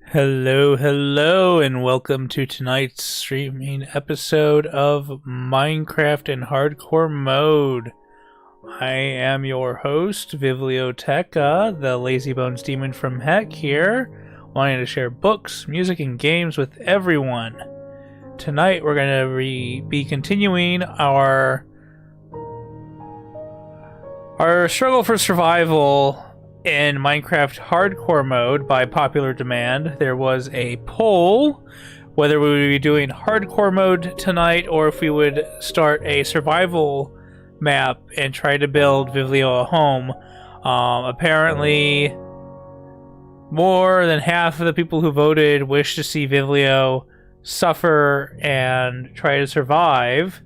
Hello, hello, and welcome to tonight's streaming episode of Minecraft in Hardcore Mode. I am your host, Vivlio the Lazy Bones Demon from Heck here, wanting to share books, music, and games with everyone. Tonight we're going to be continuing our struggle for survival in Minecraft Hardcore Mode by popular demand. There was a poll whether we would be doing Hardcore Mode tonight or if we would start a survival map and try to build Vivlio a home. Apparently, more than half of the people who voted wish to see Vivlio suffer and try to survive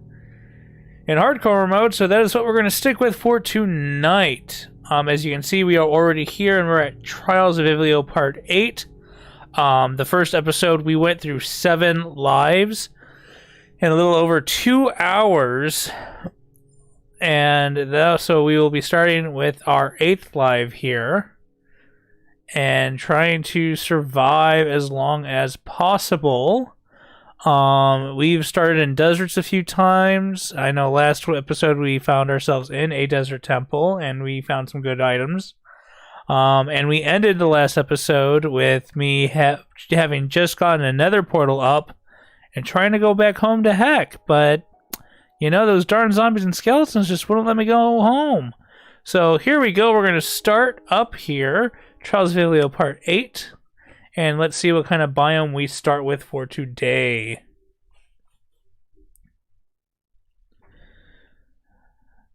in Hardcore Mode, so that is what we're going to stick with for tonight. As you can see, we are already here, and we're at Trials of Vivlio Part 8. The first episode, we went through 7 lives in a little over 2 hours. And so we will be starting with our 8th live here and trying to survive as long as possible. We've started in deserts a few times. I know last episode we found ourselves in a desert temple and we found some good items. And we ended the last episode with me having just gotten another portal up and trying to go back home to Heck. But, you know, those darn zombies and skeletons just wouldn't let me go home. So here we go. We're going to start up here. Trials of Vivlio Part 8. And let's see what kind of biome we start with for today.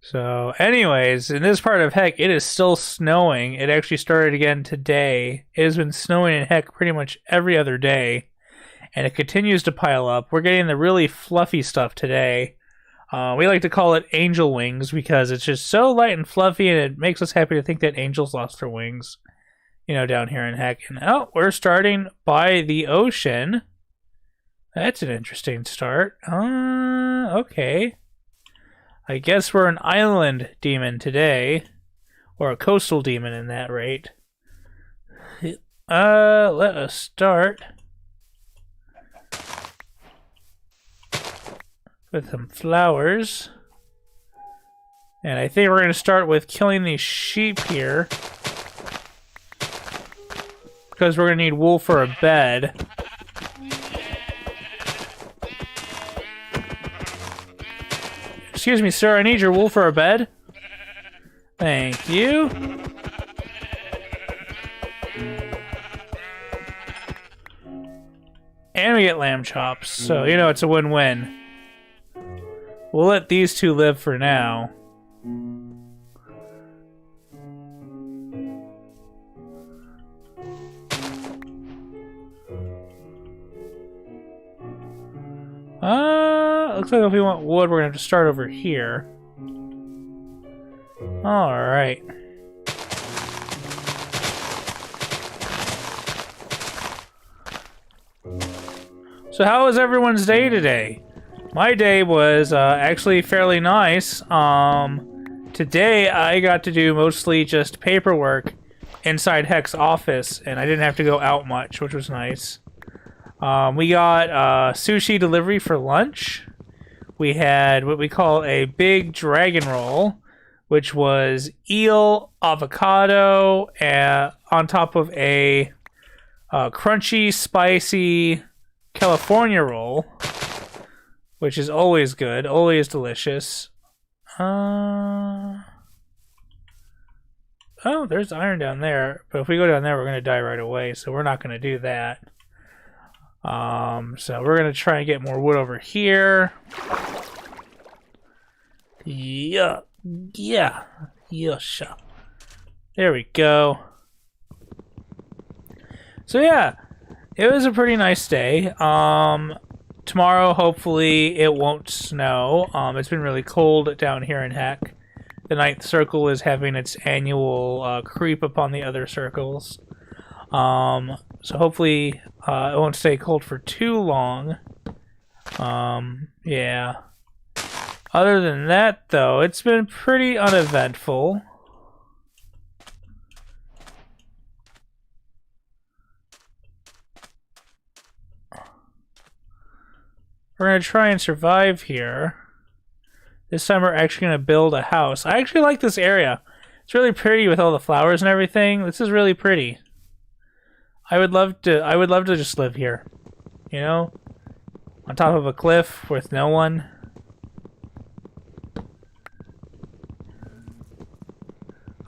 So, anyways, in this part of Heck, it is still snowing. It actually started again today. It has been snowing in Heck pretty much every other day. And it continues to pile up. We're getting the really fluffy stuff today. We like to call it angel wings because it's just so light and fluffy, and it makes us happy to think that angels lost their wings. You know, down here in Heck. And we're starting by the ocean. That's an interesting start. Okay. I guess we're an island demon today. Or a coastal demon in that rate. Let us start with some flowers. And I think we're going to start with killing these sheep here, because we're going to need wool for a bed. Excuse me, sir, I need your wool for a bed. Thank you. And we get lamb chops, so, you know, it's a win-win. We'll let these two live for now. Looks like if we want wood, we're gonna have to start over here. Alright. So how was everyone's day today? My day was actually fairly nice. Today I got to do mostly just paperwork inside Heck's office, and I didn't have to go out much, which was nice. We got sushi delivery for lunch. We had what we call a big dragon roll, which was eel, avocado, on top of a crunchy, spicy California roll, which is always good, always delicious. Oh, there's iron down there, but if we go down there, we're going to die right away, so we're not going to do that. So we're gonna try and get more wood over here. Yeah. There we go. So yeah, it was a pretty nice day. Tomorrow, hopefully, it won't snow. It's been really cold down here in Heck. The ninth circle is having its annual creep upon the other circles. So hopefully it won't stay cold for too long. Yeah. Other than that, though, it's been pretty uneventful. We're going to try and survive here. This time we're actually going to build a house. I actually like this area. It's really pretty with all the flowers and everything. This is really pretty. I would love to just live here. You know? On top of a cliff with no one.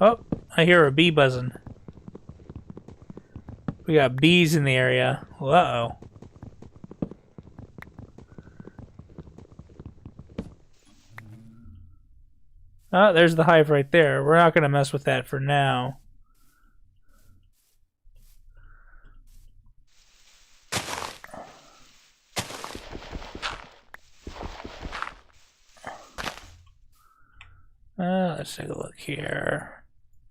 Oh, I hear a bee buzzing. We got bees in the area. Uh-oh. Oh, there's the hive right there. We're not going to mess with that for now. Let's take a look here.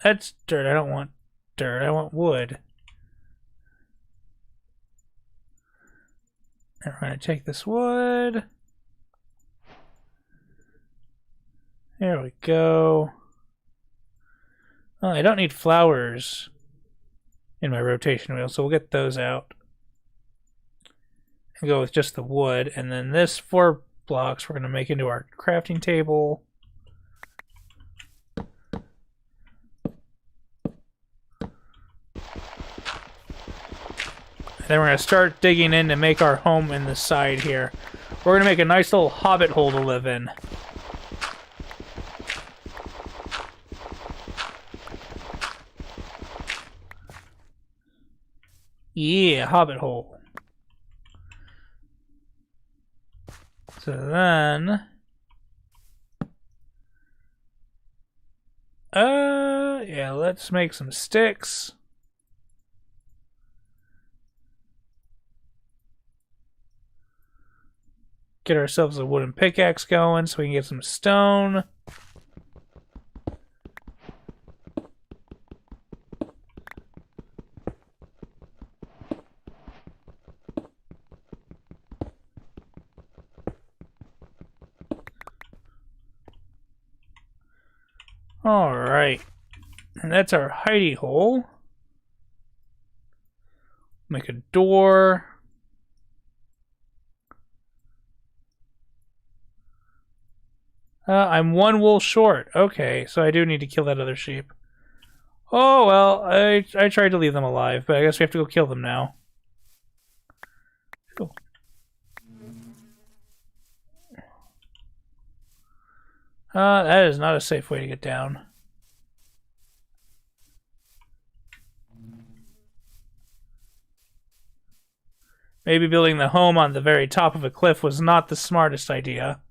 That's dirt. I don't want dirt. I want wood. And we're going to take this wood. There we go. Oh, I don't need flowers in my rotation wheel, so we'll get those out. And go with just the wood. And then this 4 blocks we're going to make into our crafting table. And then we're going to start digging in to make our home in the side here. We're going to make a nice little hobbit hole to live in. Yeah, hobbit hole. So then... yeah, let's make some sticks. Get ourselves a wooden pickaxe going so we can get some stone. Alright. And that's our hidey hole. Make a door. I'm 1 wool short. Okay, so I do need to kill that other sheep. Oh, well, I tried to leave them alive, but I guess we have to go kill them now. Cool. That is not a safe way to get down. Maybe building the home on the very top of a cliff was not the smartest idea.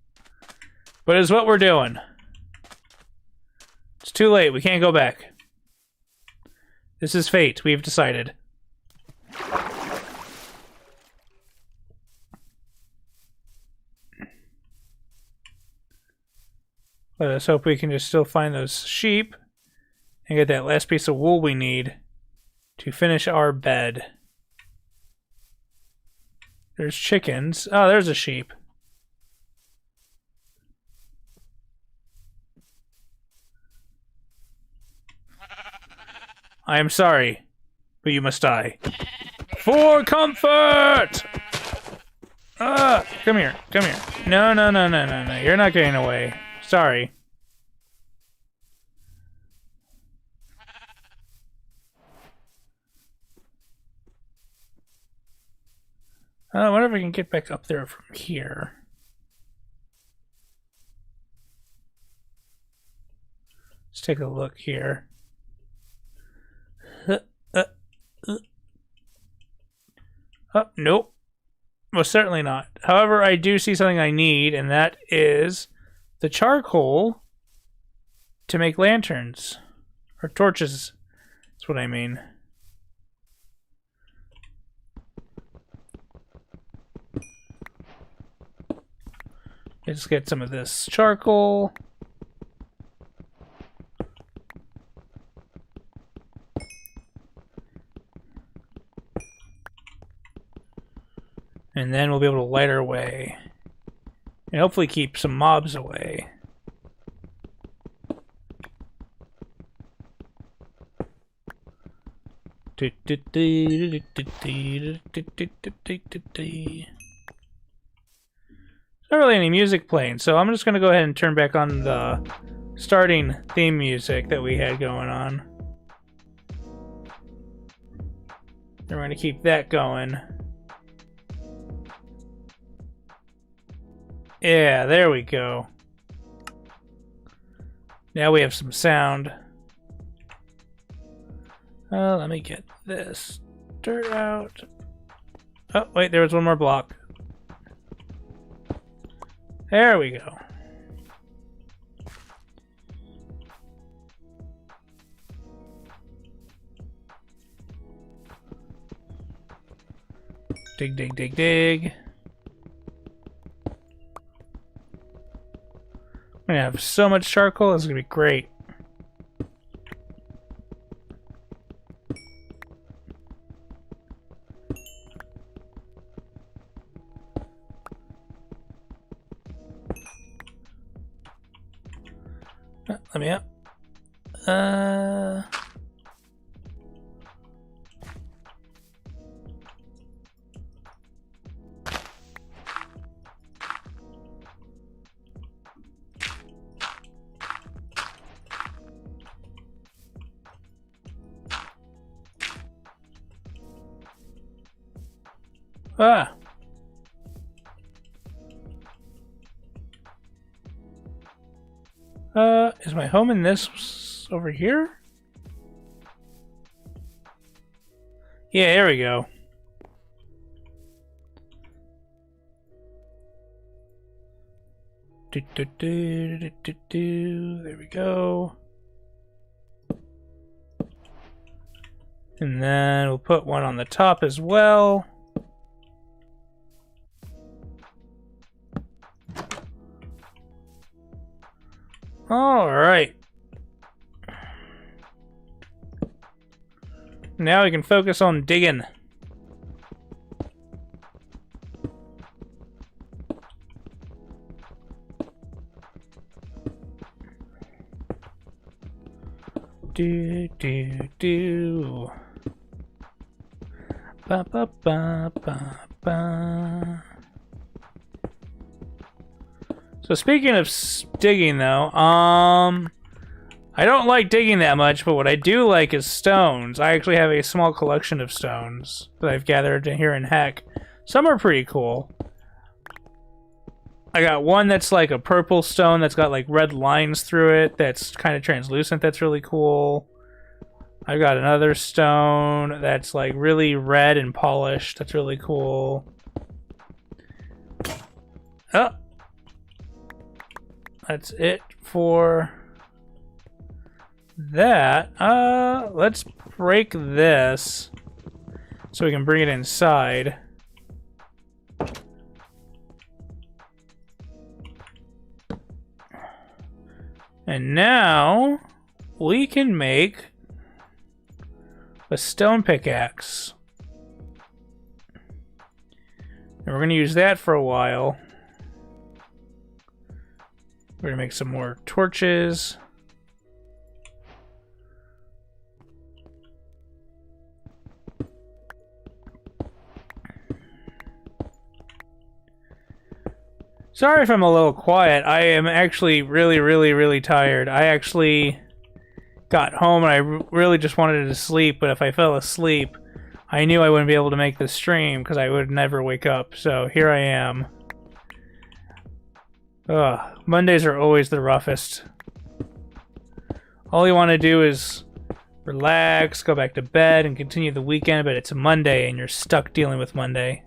But it's what we're doing. It's too late. We can't go back. This is fate. We've decided. Let us hope we can just still find those sheep and get that last piece of wool we need to finish our bed. There's chickens. Oh, there's a sheep. I am sorry, but you must die. For comfort! Come here, come here. No, you're not getting away. Sorry. I wonder if I can get back up there from here. Let's take a look here. Oh, nope. Most certainly not. However, I do see something I need, and that is the charcoal to make lanterns. Or torches. That's what I mean. Let's get some of this charcoal. And then we'll be able to light our way. And hopefully keep some mobs away. not really any music playing, so I'm just going to go ahead and turn back on the starting theme music that we had going on. And we're going to keep that going. Yeah, there we go. Now we have some sound. Let me get this dirt out. Oh, wait, there was one more block. There we go. Dig, dig, dig, dig. I'm gonna have so much charcoal, this is gonna be great. Let me up. Ah. Is my home in this over here? Yeah, there we go. There we go. And then we'll put one on the top as well. All right. Now we can focus on digging. Do do do. Ba ba ba ba ba. So speaking of digging though, I don't like digging that much, but what I do like is stones. I actually have a small collection of stones that I've gathered here in Heck. Some are pretty cool. I got one that's like a purple stone that's got like red lines through it that's kind of translucent, that's really cool. I've got another stone that's like really red and polished, that's really cool. Oh! That's it for that. Let's break this so we can bring it inside. And now we can make a stone pickaxe. And we're going to use that for a while. We're gonna make some more torches. Sorry if I'm a little quiet. I am actually really tired. I actually got home and I really just wanted to sleep, but if I fell asleep, I knew I wouldn't be able to make the stream because I would never wake up. So here I am. Ugh, Mondays are always the roughest. All you want to do is relax, go back to bed, and continue the weekend, but it's a Monday and you're stuck dealing with Monday.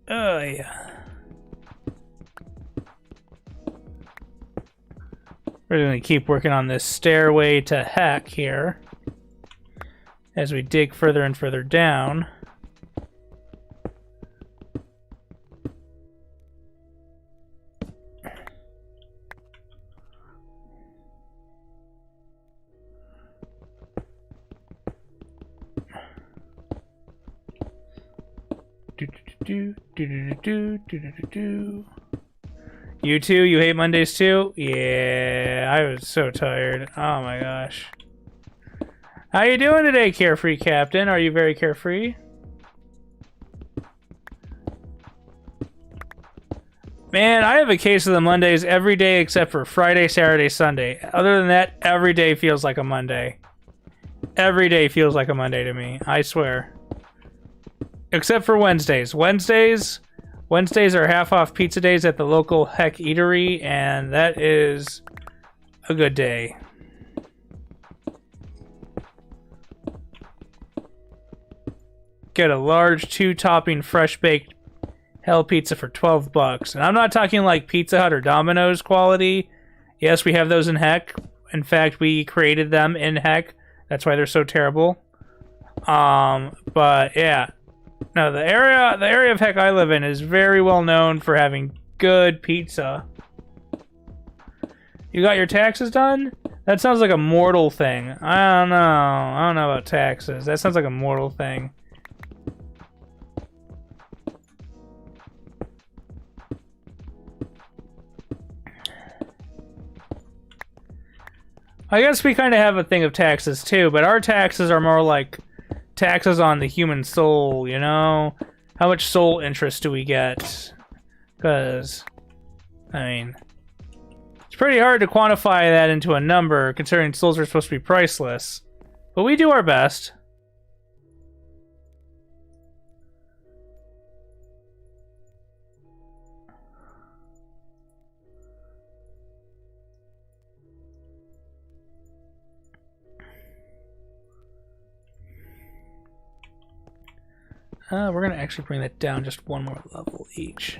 Oh, yeah. We're going to keep working on this stairway to Heck here. As we dig further and further down. You too? You hate Mondays too? Yeah, I was so tired. Oh my gosh. How you doing today, Carefree Captain? Are you very carefree? Man, I have a case of the Mondays every day except for Friday, Saturday, Sunday. Other than that, every day feels like a Monday. Every day feels like a Monday to me, I swear. Except for Wednesdays. Wednesdays are half-off pizza days at the local Heck Eatery, and that is a good day. Get a large 2-topping fresh-baked Hell Pizza for $12. And I'm not talking like Pizza Hut or Domino's quality. Yes, we have those in Heck. In fact, we created them in Heck. That's why they're so terrible. But yeah. No, the area of Heck I live in is very well known for having good pizza. You got your taxes done? That sounds like a mortal thing. I don't know. I don't know about taxes. That sounds like a mortal thing. I guess we kind of have a thing of taxes too, but our taxes are more like taxes on the human soul, you know? How much soul interest do we get? Because, I mean, it's pretty hard to quantify that into a number, considering souls are supposed to be priceless. But we do our best. We're gonna actually bring that down just one more level each.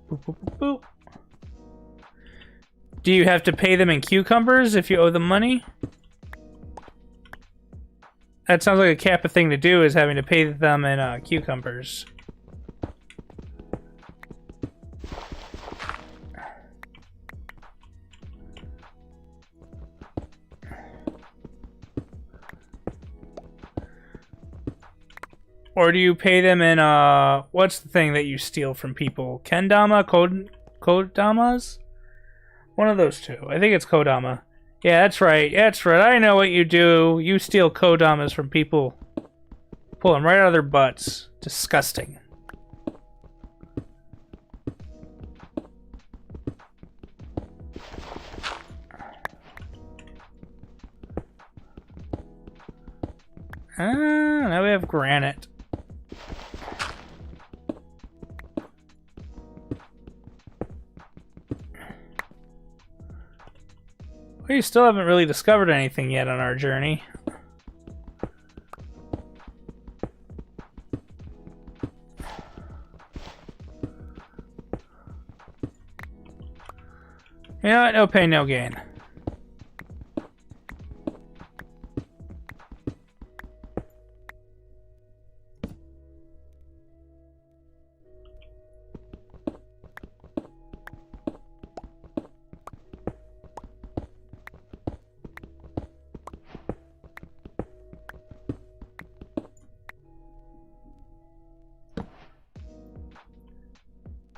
Boop, boop, boop, boop. Do you have to pay them in cucumbers if you owe them money? That sounds like a Kappa thing to do, is having to pay them in cucumbers. Or do you pay them in, what's the thing that you steal from people? Kendama? Kodamas? One of those two. I think it's Kodama. Yeah, that's right. Yeah, that's right. I know what you do. You steal Kodamas from people. Pull them right out of their butts. Disgusting. Now we have granite. We still haven't really discovered anything yet on our journey. You know what? No pain, no gain.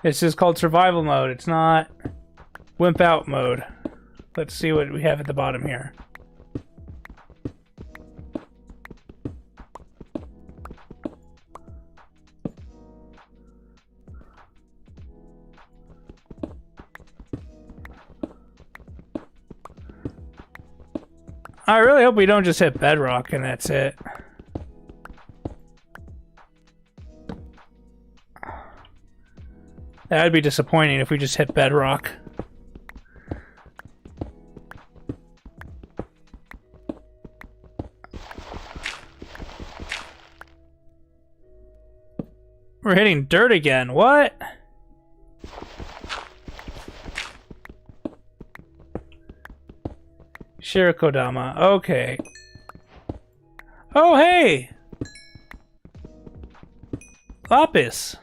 This is called survival mode. It's not wimp out mode. Let's see what we have at the bottom here. I really hope we don't just hit bedrock and that's it. That would be disappointing if we just hit bedrock. We're hitting dirt again. What? Shirakodama. Okay. Oh, hey! Lapis.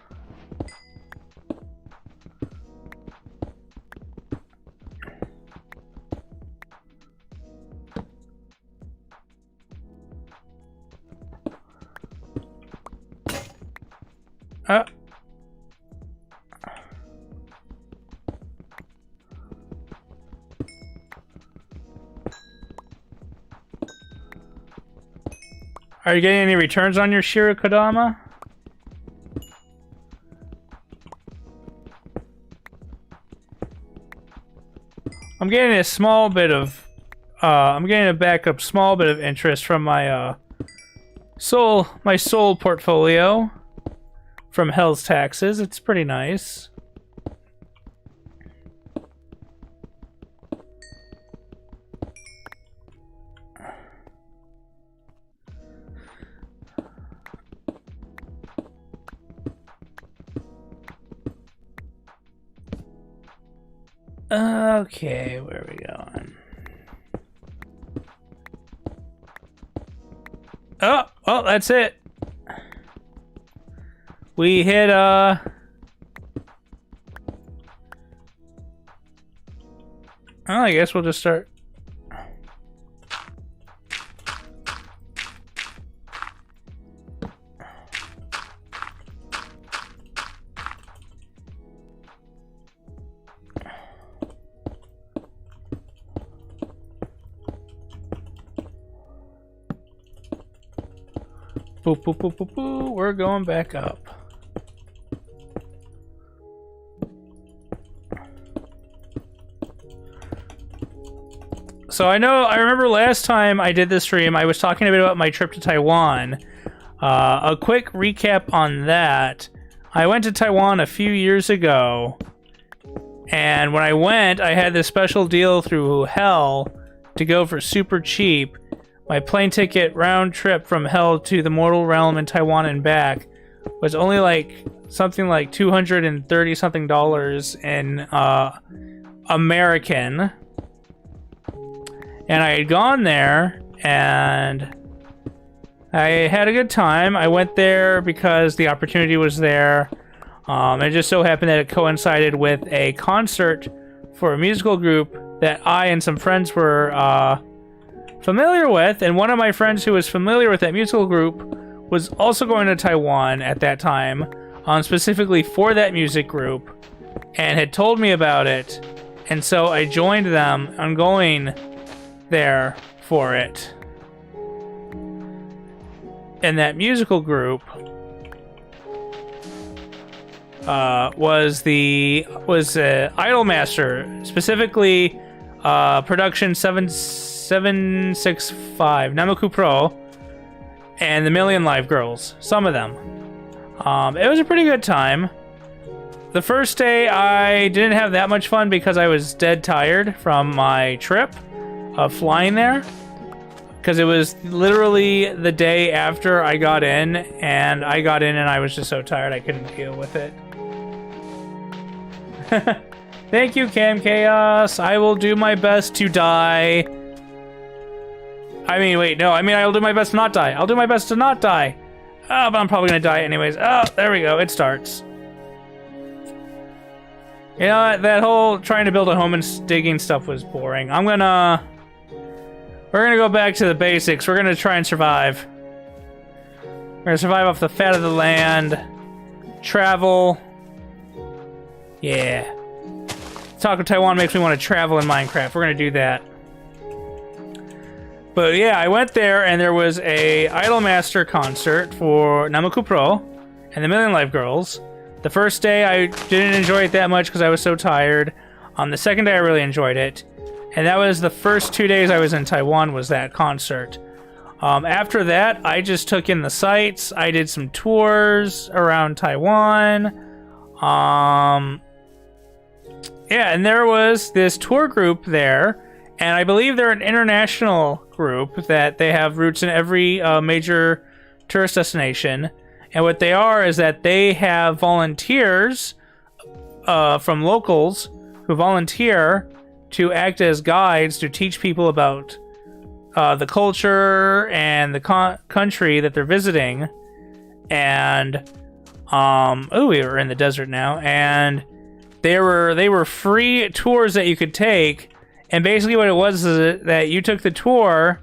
Are you getting any returns on your Shirakodama? I'm getting a small bit of, I'm getting a backup small bit of interest from my, soul portfolio from Hell's Taxes. It's pretty nice. Okay, where are we going? Oh, that's it. We hit, I guess we'll just start. Boop, boop, boop, boop, boop. We're going back up. So I remember last time I did this stream, I was talking a bit about my trip to Taiwan. A quick recap on that. I went to Taiwan a few years ago, and when I went, I had this special deal through Hell to go for super cheap. My plane ticket round trip from Hell to the Mortal Realm in Taiwan and back was only like something like $230 something in American. And I had gone there and I had a good time. I went there because the opportunity was there. It just so happened that it coincided with a concert for a musical group that I and some friends were familiar with, and one of my friends who was familiar with that musical group was also going to Taiwan at that time, specifically for that music group, and had told me about it, and so I joined them. I'm going there for it. And that musical group was Idolmaster, specifically production 765, Namaku Pro, and the Million Live Girls, some of them. It was a pretty good time. The first day I didn't have that much fun because I was dead tired from my trip of flying there, because it was literally the day after I got in, and I was just so tired I couldn't deal with it. Thank you, Cam Chaos. I will do my best to die. I'll do my best to not die. I'll do my best to not die. Oh, but I'm probably gonna die anyways. Oh, there we go. It starts. You know what? That whole trying to build a home and digging stuff was boring. We're gonna go back to the basics. We're gonna try and survive. We're gonna survive off the fat of the land. Travel. Yeah. Talk of Taiwan makes me want to travel in Minecraft. We're gonna do that. But yeah, I went there and there was a Idolmaster concert for Namaku Pro and the Million Live Girls. The first day I didn't enjoy it that much because I was so tired. The second day I really enjoyed it. And that was the first 2 days I was in Taiwan, was that concert. After that, I just took in the sights. I did some tours around Taiwan. Yeah, and there was this tour group there, and I believe they're an international group that they have roots in every major tourist destination. And what they are is that they have volunteers from locals who volunteer to act as guides to teach people about the culture and the country that they're visiting. And we were in the desert now, and they were free tours that you could take. And basically what it was is that you took the tour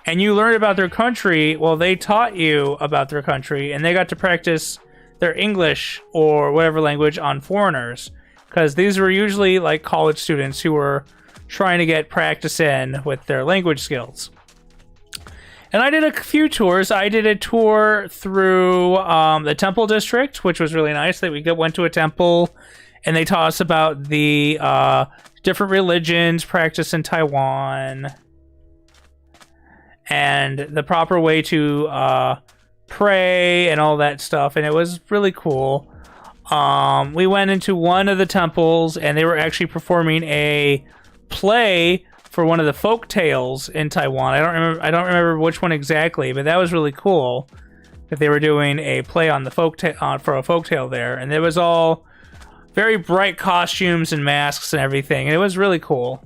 and you learned about their country while they taught you about their country, and they got to practice their English or whatever language on foreigners, because these were usually like college students who were trying to get practice in with their language skills. And I did a few tours. I did a tour through the temple district, which was really nice. That we went to a temple, and they taught us about the different religions practiced in Taiwan, and the proper way to pray and all that stuff. And it was really cool. We went into one of the temples, and they were actually performing a play for one of the folk tales in Taiwan. I don't remember which one exactly, but that was really cool that they were doing a play on the for a folk tale there, and it was all very bright costumes and masks and everything. And it was really cool.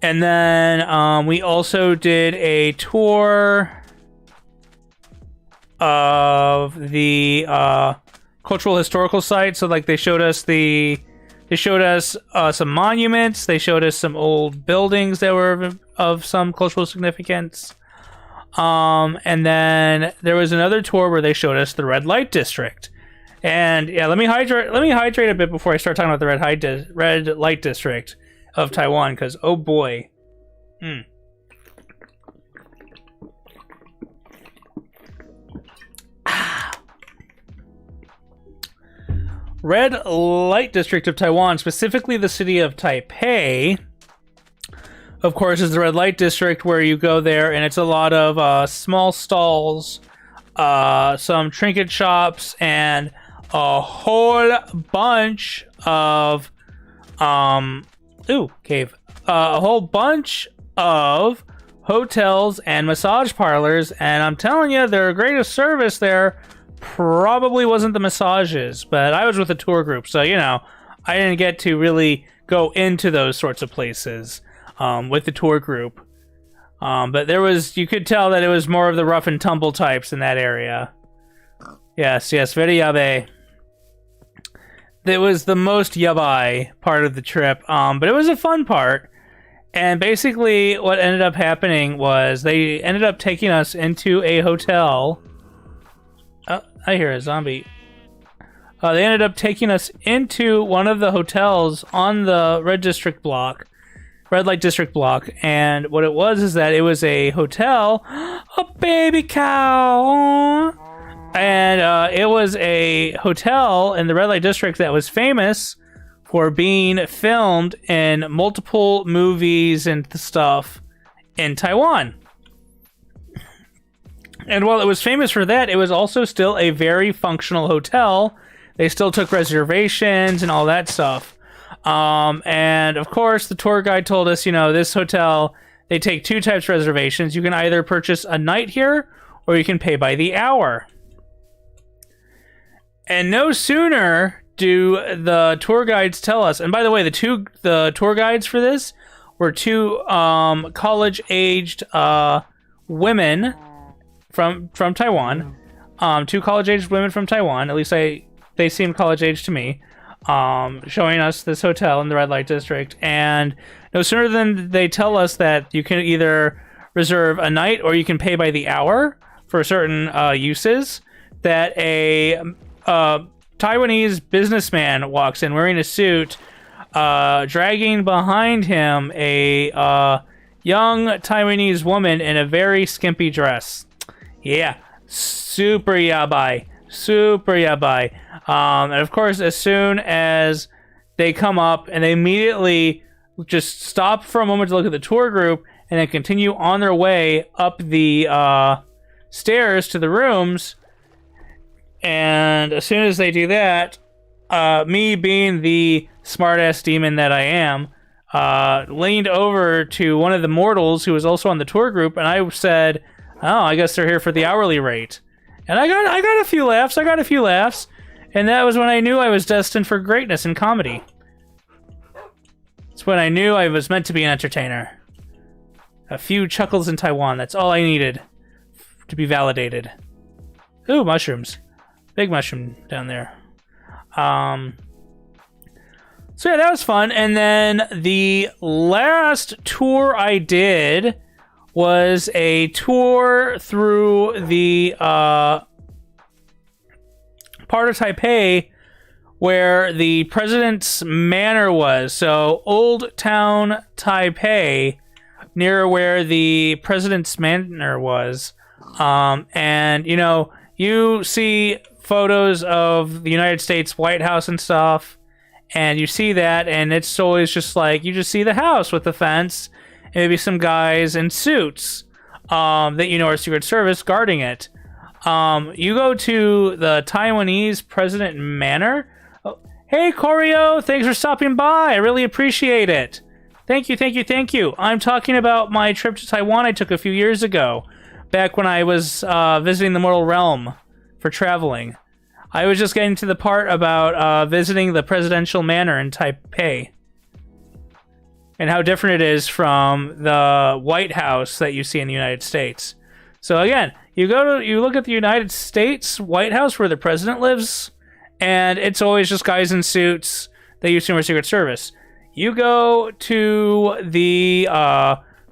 And then we also did a tour of the cultural historical sites. So like they showed us some monuments. They showed us some old buildings that were of some cultural significance. And then there was another tour where they showed us the red light district. And yeah, let me hydrate a bit before I start talking about the red light district of Taiwan, because oh boy. Red light district of Taiwan, specifically the city of Taipei, of course, is the red light district where you go there, and it's a lot of small stalls, some trinket shops, and a whole bunch of a whole bunch of hotels and massage parlors. And I'm telling you, their greatest service there probably wasn't the massages, but I was with a tour group, so you know, I didn't get to really go into those sorts of places with the tour group. But you could tell that it was more of the rough and tumble types in that area. Yes, very yabe. It was the most yabai part of the trip, but it was a fun part. And basically what ended up happening was they ended up taking us into a hotel. Oh, I hear a zombie. They ended up taking us into one of the hotels on the red light district block. And what it was is that it was a hotel, a baby cow. And it was a hotel in the red light district that was famous for being filmed in multiple movies and stuff in Taiwan. And while it was famous for that, it was also still a very functional hotel. They still took reservations and all that stuff. And of course, the tour guide told us, you know, this hotel, they take two types of reservations. You can either purchase a night here, or you can pay by the hour. And no sooner do the tour guides tell us, and by the way, the tour guides for this were two college-aged women from Taiwan. Two college-aged women from Taiwan. At least they seemed college-aged to me. Showing us this hotel in the red light district. And no sooner than they tell us that you can either reserve a night or you can pay by the hour for certain uses, that a Taiwanese businessman walks in wearing a suit, dragging behind him a young Taiwanese woman in a very skimpy dress. Yeah, super yabai. Super yabai. And of course, as soon as they come up, and they immediately just stop for a moment to look at the tour group, and then continue on their way up the stairs to the rooms. And as soon as they do that, me being the smartass demon that I am, leaned over to one of the mortals who was also on the tour group, and I said, "Oh, I guess they're here for the hourly rate." And I got a few laughs. And that was when I knew I was destined for greatness in comedy. It's when I knew I was meant to be an entertainer. A few chuckles in Taiwan. That's all I needed to be validated. Ooh, mushrooms. Big mushroom down there. So yeah, that was fun. And then the last tour I did was a tour through the part of Taipei where the president's manor was. So Old Town Taipei near where the president's manor was. And, you know, you see photos of the United States White House and stuff, and you see that, and it's always just like, you just see the house with the fence, and maybe some guys in suits that you know are Secret Service guarding it. You go to the Taiwanese President Manor. Oh, hey, Koryo, thanks for stopping by. I really appreciate it. Thank you, thank you, thank you. I'm talking about my trip to Taiwan I took a few years ago, back when I was visiting the Mortal Realm for traveling. I was just getting to the part about visiting the presidential manor in Taipei and how different it is from the White House that you see in the United States. So again, you look at the United States White House where the president lives, and it's always just guys in suits that you assume are Secret Service. You go to the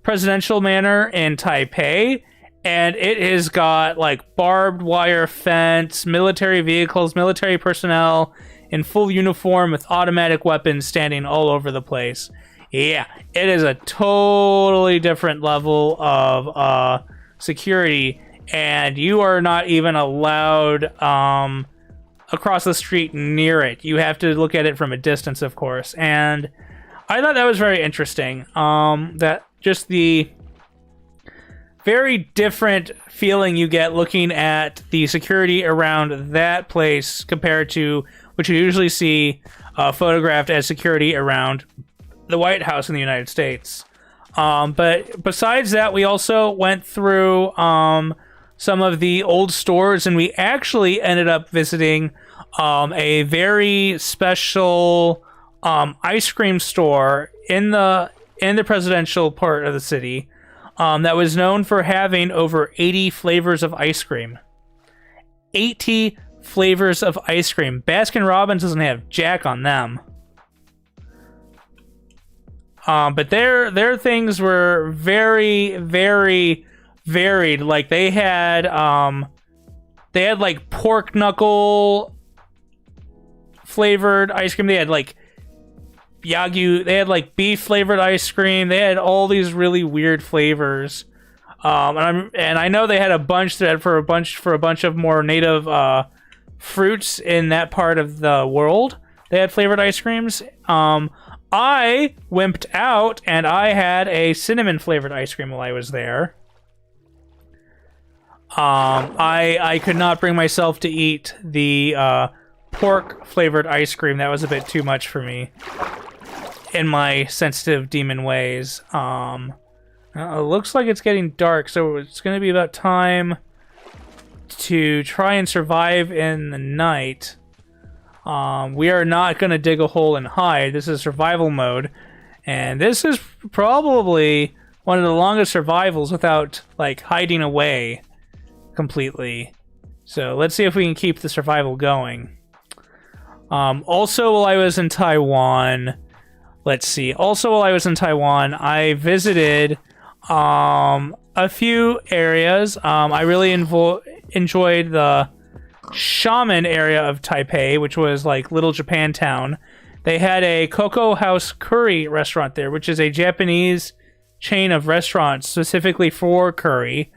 presidential manor in Taipei, and it has got like barbed wire fence, military vehicles, military personnel in full uniform with automatic weapons standing all over the place. Yeah, it is a totally different level of security, and you are not even allowed across the street near it. You have to look at it from a distance, of course. And I thought that was very interesting. That just the very different feeling you get looking at the security around that place compared to what you usually see photographed as security around the White House in the United States. But besides that, we also went through some of the old stores, and we actually ended up visiting a very special ice cream store in the presidential part of the city that was known for having over 80 flavors of ice cream. 80 flavors of ice cream. Baskin-Robbins doesn't have jack on them. But their things were very, very varied. Like they had like pork knuckle flavored ice cream. They had like Yagyu. They had like beef flavored ice cream. They had all these really weird flavors. And I know they had a bunch that had for a bunch of more native fruits in that part of the world. They had flavored ice creams. I wimped out, and I had a cinnamon-flavored ice cream while I was there. I could not bring myself to eat the pork-flavored ice cream. That was a bit too much for me in my sensitive demon ways. It looks like it's getting dark, so it's going to be about time to try and survive in the night. We are not going to dig a hole and hide. This is survival mode. And this is probably one of the longest survivals without, like, hiding away completely. So let's see if we can keep the survival going. Also, while I was in Taiwan, I visited a few areas. I really enjoyed the Shaman area of Taipei, which was like Little Japantown. They had a Cocoa House Curry restaurant there, which is a Japanese chain of restaurants specifically for curry,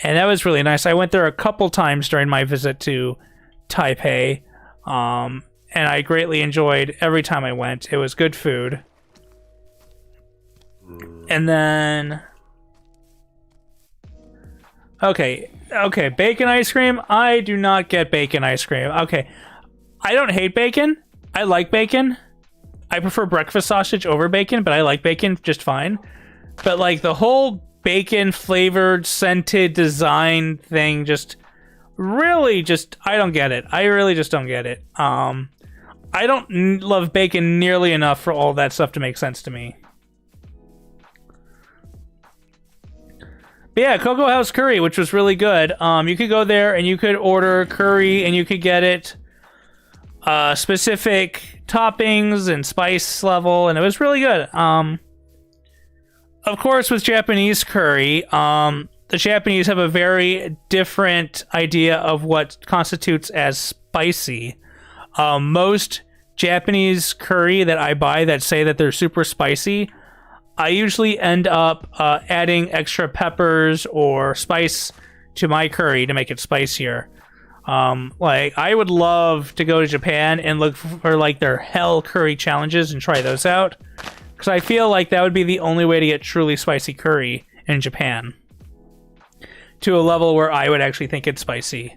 and that was really nice. I went there a couple times during my visit to Taipei, and I greatly enjoyed every time I went. It was good food. And then Okay, bacon ice cream. I do not get bacon ice cream. Okay, I don't hate bacon. I like bacon. I prefer breakfast sausage over bacon, but I like bacon just fine. But like the whole bacon flavored, scented design thing, I don't get it. I really just don't get it. I don't love bacon nearly enough for all that stuff to make sense to me. But yeah, Cocoa House Curry, which was really good. You could go there and you could order curry and you could get it specific toppings and spice level, and it was really good. Of course, with Japanese curry, the Japanese have a very different idea of what constitutes as spicy. Most Japanese curry that I buy that say that they're super spicy, I usually end up adding extra peppers or spice to my curry to make it spicier. Like, I would love to go to Japan and look for like their hell curry challenges and try those out, because I feel like that would be the only way to get truly spicy curry in Japan, to a level where I would actually think it's spicy.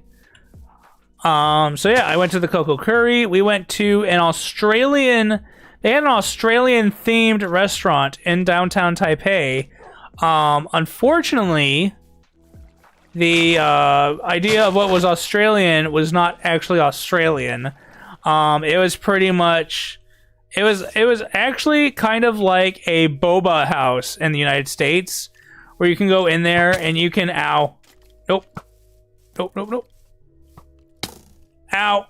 So yeah, I went to the Coco Curry. We went to an Australian... They had an Australian-themed restaurant in downtown Taipei. Unfortunately, the idea of what was Australian was not actually Australian. It was pretty much... It was actually kind of like a boba house in the United States, where you can go in there and you can... Ow. Nope. Nope, nope, nope. Ow.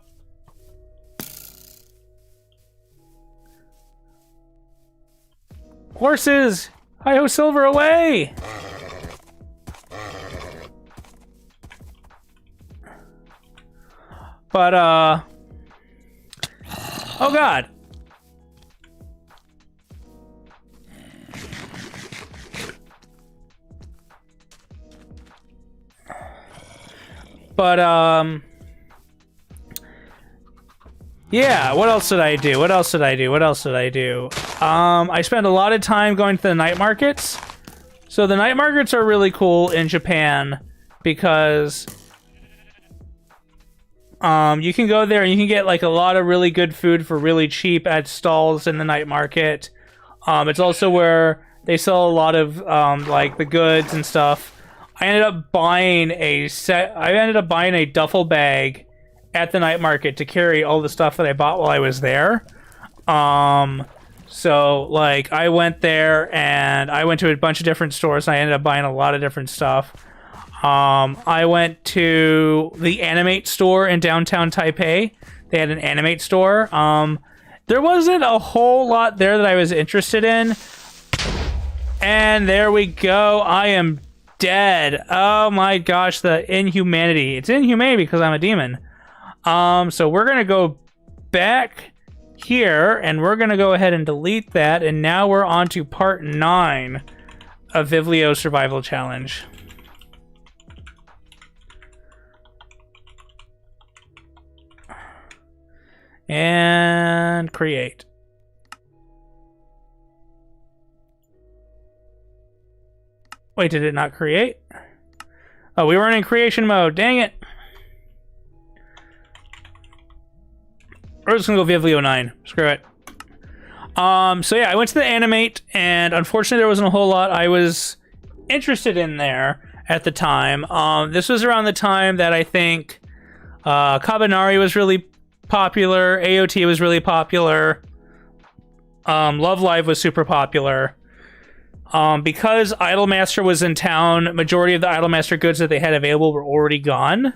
Horses! Hi-ho Silver, away! But, oh god. But, yeah, what else did I do? I spent a lot of time going to the night markets. So the night markets are really cool in Japan because you can go there and you can get like a lot of really good food for really cheap at stalls in the night market. It's also where they sell a lot of like the goods and stuff. I ended up buying a duffel bag at the night market to carry all the stuff that I bought while I was there. So like I went there and I went to a bunch of different stores and I ended up buying a lot of different stuff. I went to the Animate store in downtown Taipei. They had an Animate store. There wasn't a whole lot there that I was interested in. And there we go. I am dead. Oh my gosh, the inhumanity. It's inhumane because I'm a demon. So we're gonna go back here and we're gonna go ahead and delete that, and now we're on to part 9 of Vivlio Survival Challenge. And create. Wait, did it not create? Oh, we weren't in creation mode. Dang it. We're just gonna go Vivlio 9. Screw it. So yeah, I went to the Animate, and unfortunately there wasn't a whole lot I was interested in there at the time. This was around the time that I think Kabanari was really popular, AOT was really popular, Love Live was super popular. Because Idolmaster was in town, majority of the Idolmaster goods that they had available were already gone.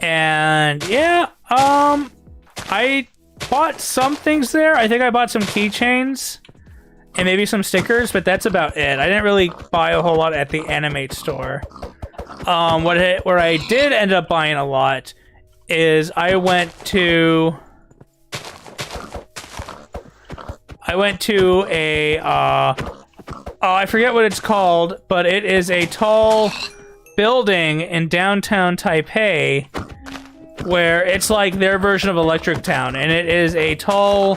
And yeah, I bought some things there. I think I bought some keychains and maybe some stickers, but that's about it. I didn't really buy a whole lot at the Animate store. Where I did end up buying a lot is I went to a I forget what it's called, but it is a tall building in downtown Taipei where it's like their version of Electric Town, and it is a tall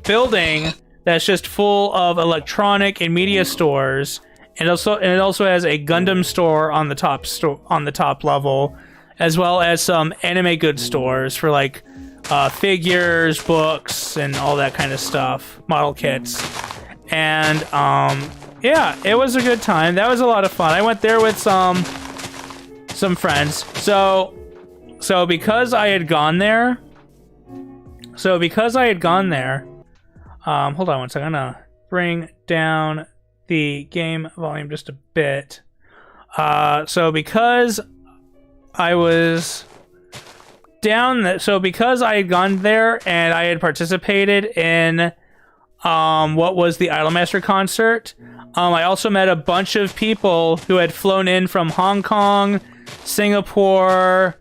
building that's just full of electronic and media stores, and it also has a Gundam store on the top level, as well as some anime goods stores for like figures, books, and all that kind of stuff, model kits. And yeah, it was a good time. That was a lot of fun. I went there with some friends. So because I had gone there, hold on one second. I'm gonna bring down the game volume just a bit. So because I was because I had gone there and I had participated in what was the Idolmaster concert, I also met a bunch of people who had flown in from Hong Kong, Singapore,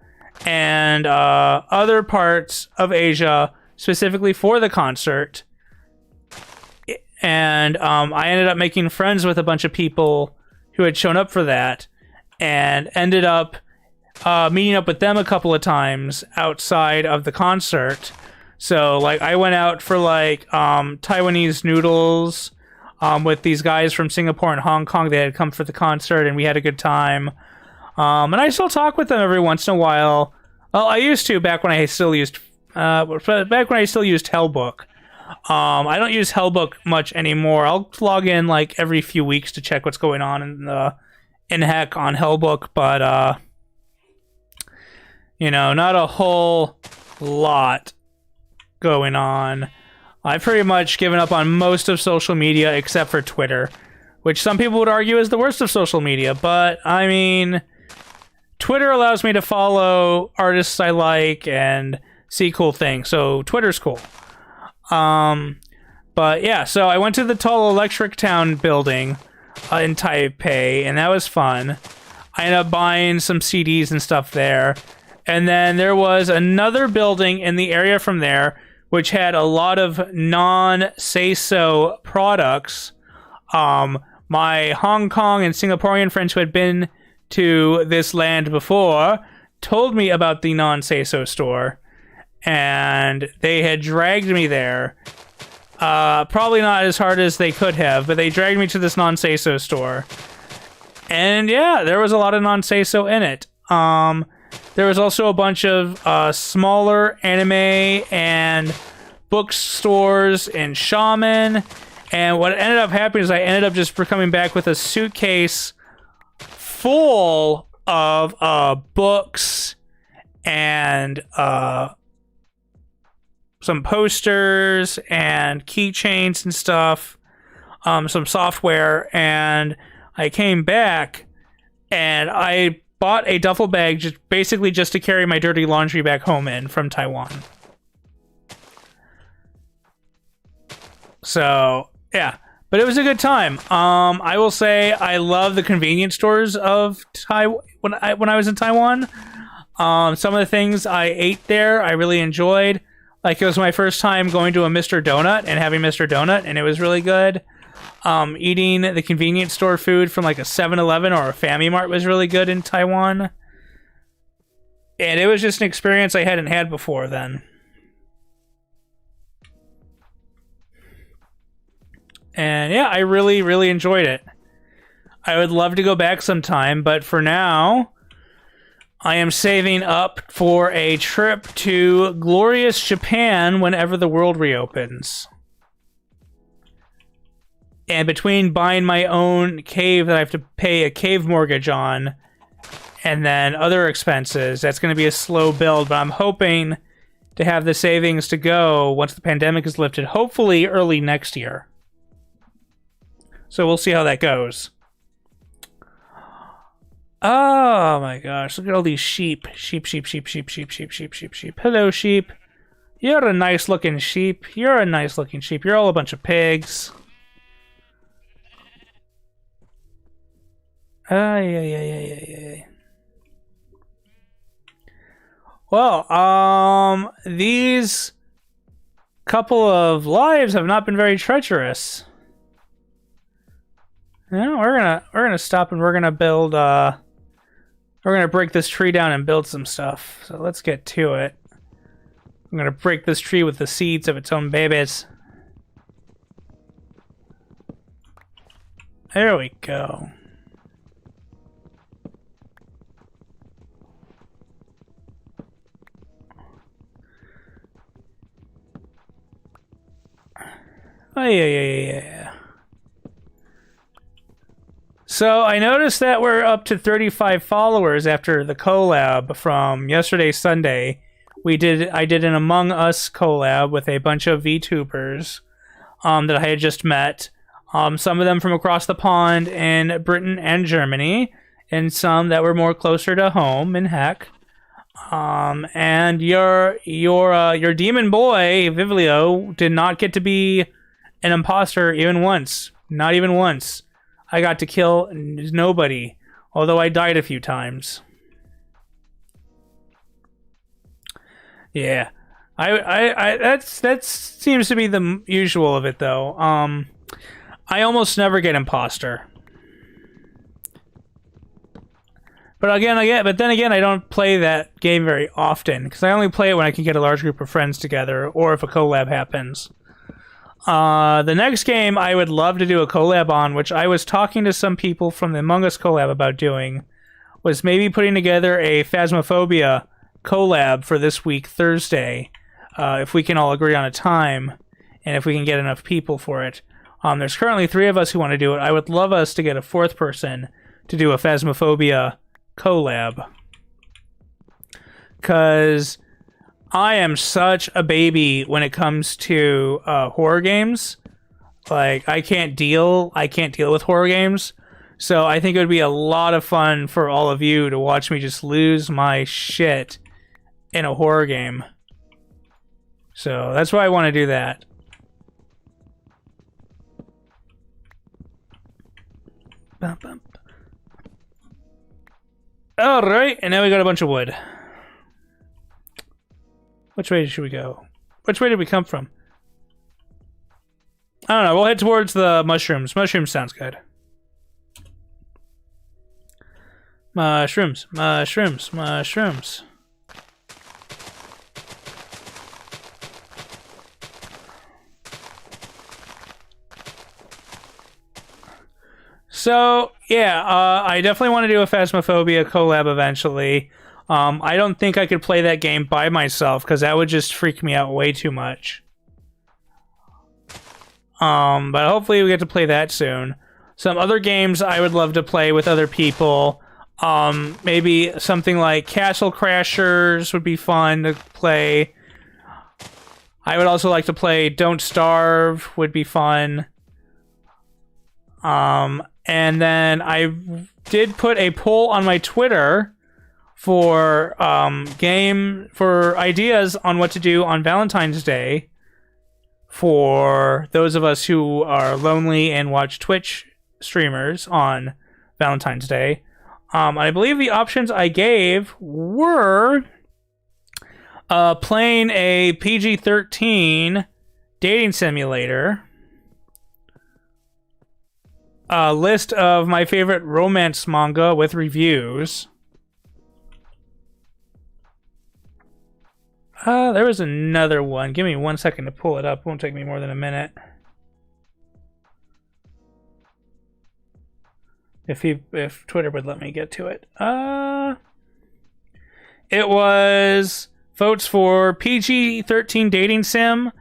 and other parts of Asia specifically for the concert and I ended up making friends with a bunch of people who had shown up for that, and ended up meeting up with them a couple of times outside of the concert. So like I went out for like Taiwanese noodles with these guys from Singapore and Hong Kong. They had come for the concert, and we had a good time. And I still talk with them every once in a while. Well, I used to back when I still used Hellbook. I don't use Hellbook much anymore. I'll log in like every few weeks to check what's going on in Heck on Hellbook, but you know, not a whole lot going on. I've pretty much given up on most of social media except for Twitter, which some people would argue is the worst of social media, but I mean, Twitter allows me to follow artists I like and see cool things, so Twitter's cool. But yeah, so I went to the Tall Electric Town building in Taipei, and that was fun. I ended up buying some CDs and stuff there. And then there was another building in the area from there, which had a lot of non-say-so products. My Hong Kong and Singaporean friends who had been to this land before told me about the non-say-so store, and they had dragged me there. Probably not as hard as they could have, but they dragged me to this non-say-so store. And yeah, there was a lot of non-say-so in it. There was also a bunch of smaller anime and bookstores in Shaman. And what ended up happening is I ended up just coming back with a suitcase full of books and some posters and keychains and stuff, some software. And I came back and I bought a duffel bag basically just to carry my dirty laundry back home in from Taiwan. So, yeah. But it was a good time. I will say I love the convenience stores of Taiwan when I was in Taiwan. Some of the things I ate there, I really enjoyed. Like, it was my first time going to a Mr. Donut and having Mr. Donut, and it was really good. Eating the convenience store food from like a 7-Eleven or a Family Mart was really good in Taiwan. And it was just an experience I hadn't had before then. And yeah, I really, really enjoyed it. I would love to go back sometime, but for now, I am saving up for a trip to glorious Japan whenever the world reopens. And between buying my own cave that I have to pay a cave mortgage on, and then other expenses, that's going to be a slow build, but I'm hoping to have the savings to go once the pandemic is lifted, hopefully early next year. So we'll see how that goes. Oh my gosh, look at all these sheep. Sheep. Hello, sheep. You're a nice looking sheep. You're all a bunch of pigs. Yeah. Well, these couple of lives have not been very treacherous. Yeah, we're gonna stop and we're gonna build. We're gonna break this tree down and build some stuff. So let's get to it. I'm gonna break this tree with the seeds of its own babies. There we go. Oh, yeah. So I noticed that we're up to 35 followers after the collab from yesterday, Sunday. I did an Among Us collab with a bunch of VTubers that I had just met. Some of them from across the pond in Britain and Germany, and some that were more closer to home in Heck. And your demon boy Vivlio did not get to be an imposter even once. Not even once. I got to kill nobody, although I died a few times. Yeah, that seems to be the usual of it though. I almost never get imposter. But then again, I don't play that game very often because I only play it when I can get a large group of friends together or if a collab happens. The next game I would love to do a collab on, which I was talking to some people from the Among Us collab about doing, was maybe putting together a Phasmophobia collab for this week, Thursday, if we can all agree on a time and if we can get enough people for it. There's currently 3 of us who want to do it. I would love us to get a 4th person to do a Phasmophobia collab. Because I am such a baby when it comes to horror games. Like, I can't deal with horror games. So I think it would be a lot of fun for all of you to watch me just lose my shit in a horror game. So that's why I want to do that. Alright, and now we got a bunch of wood. Which way should we go? Which way did we come from? I don't know, we'll head towards the mushrooms. Mushrooms sounds good. Mushrooms, mushrooms, mushrooms. So, yeah, I definitely want to do a Phasmophobia collab eventually. I don't think I could play that game by myself, because that would just freak me out way too much. But hopefully we get to play that soon. Some other games I would love to play with other people. Maybe something like Castle Crashers would be fun to play. I would also like to play Don't Starve, would be fun. And then I did put a poll on my Twitter for ideas on what to do on Valentine's Day for those of us who are lonely and watch Twitch streamers on Valentine's Day. I believe the options I gave were playing a PG-13 dating simulator, a list of my favorite romance manga with reviews. There was another one. Give me 1 second to pull it up. Won't take me more than a minute. If Twitter would let me get to it. It was votes for PG-13 dating sim,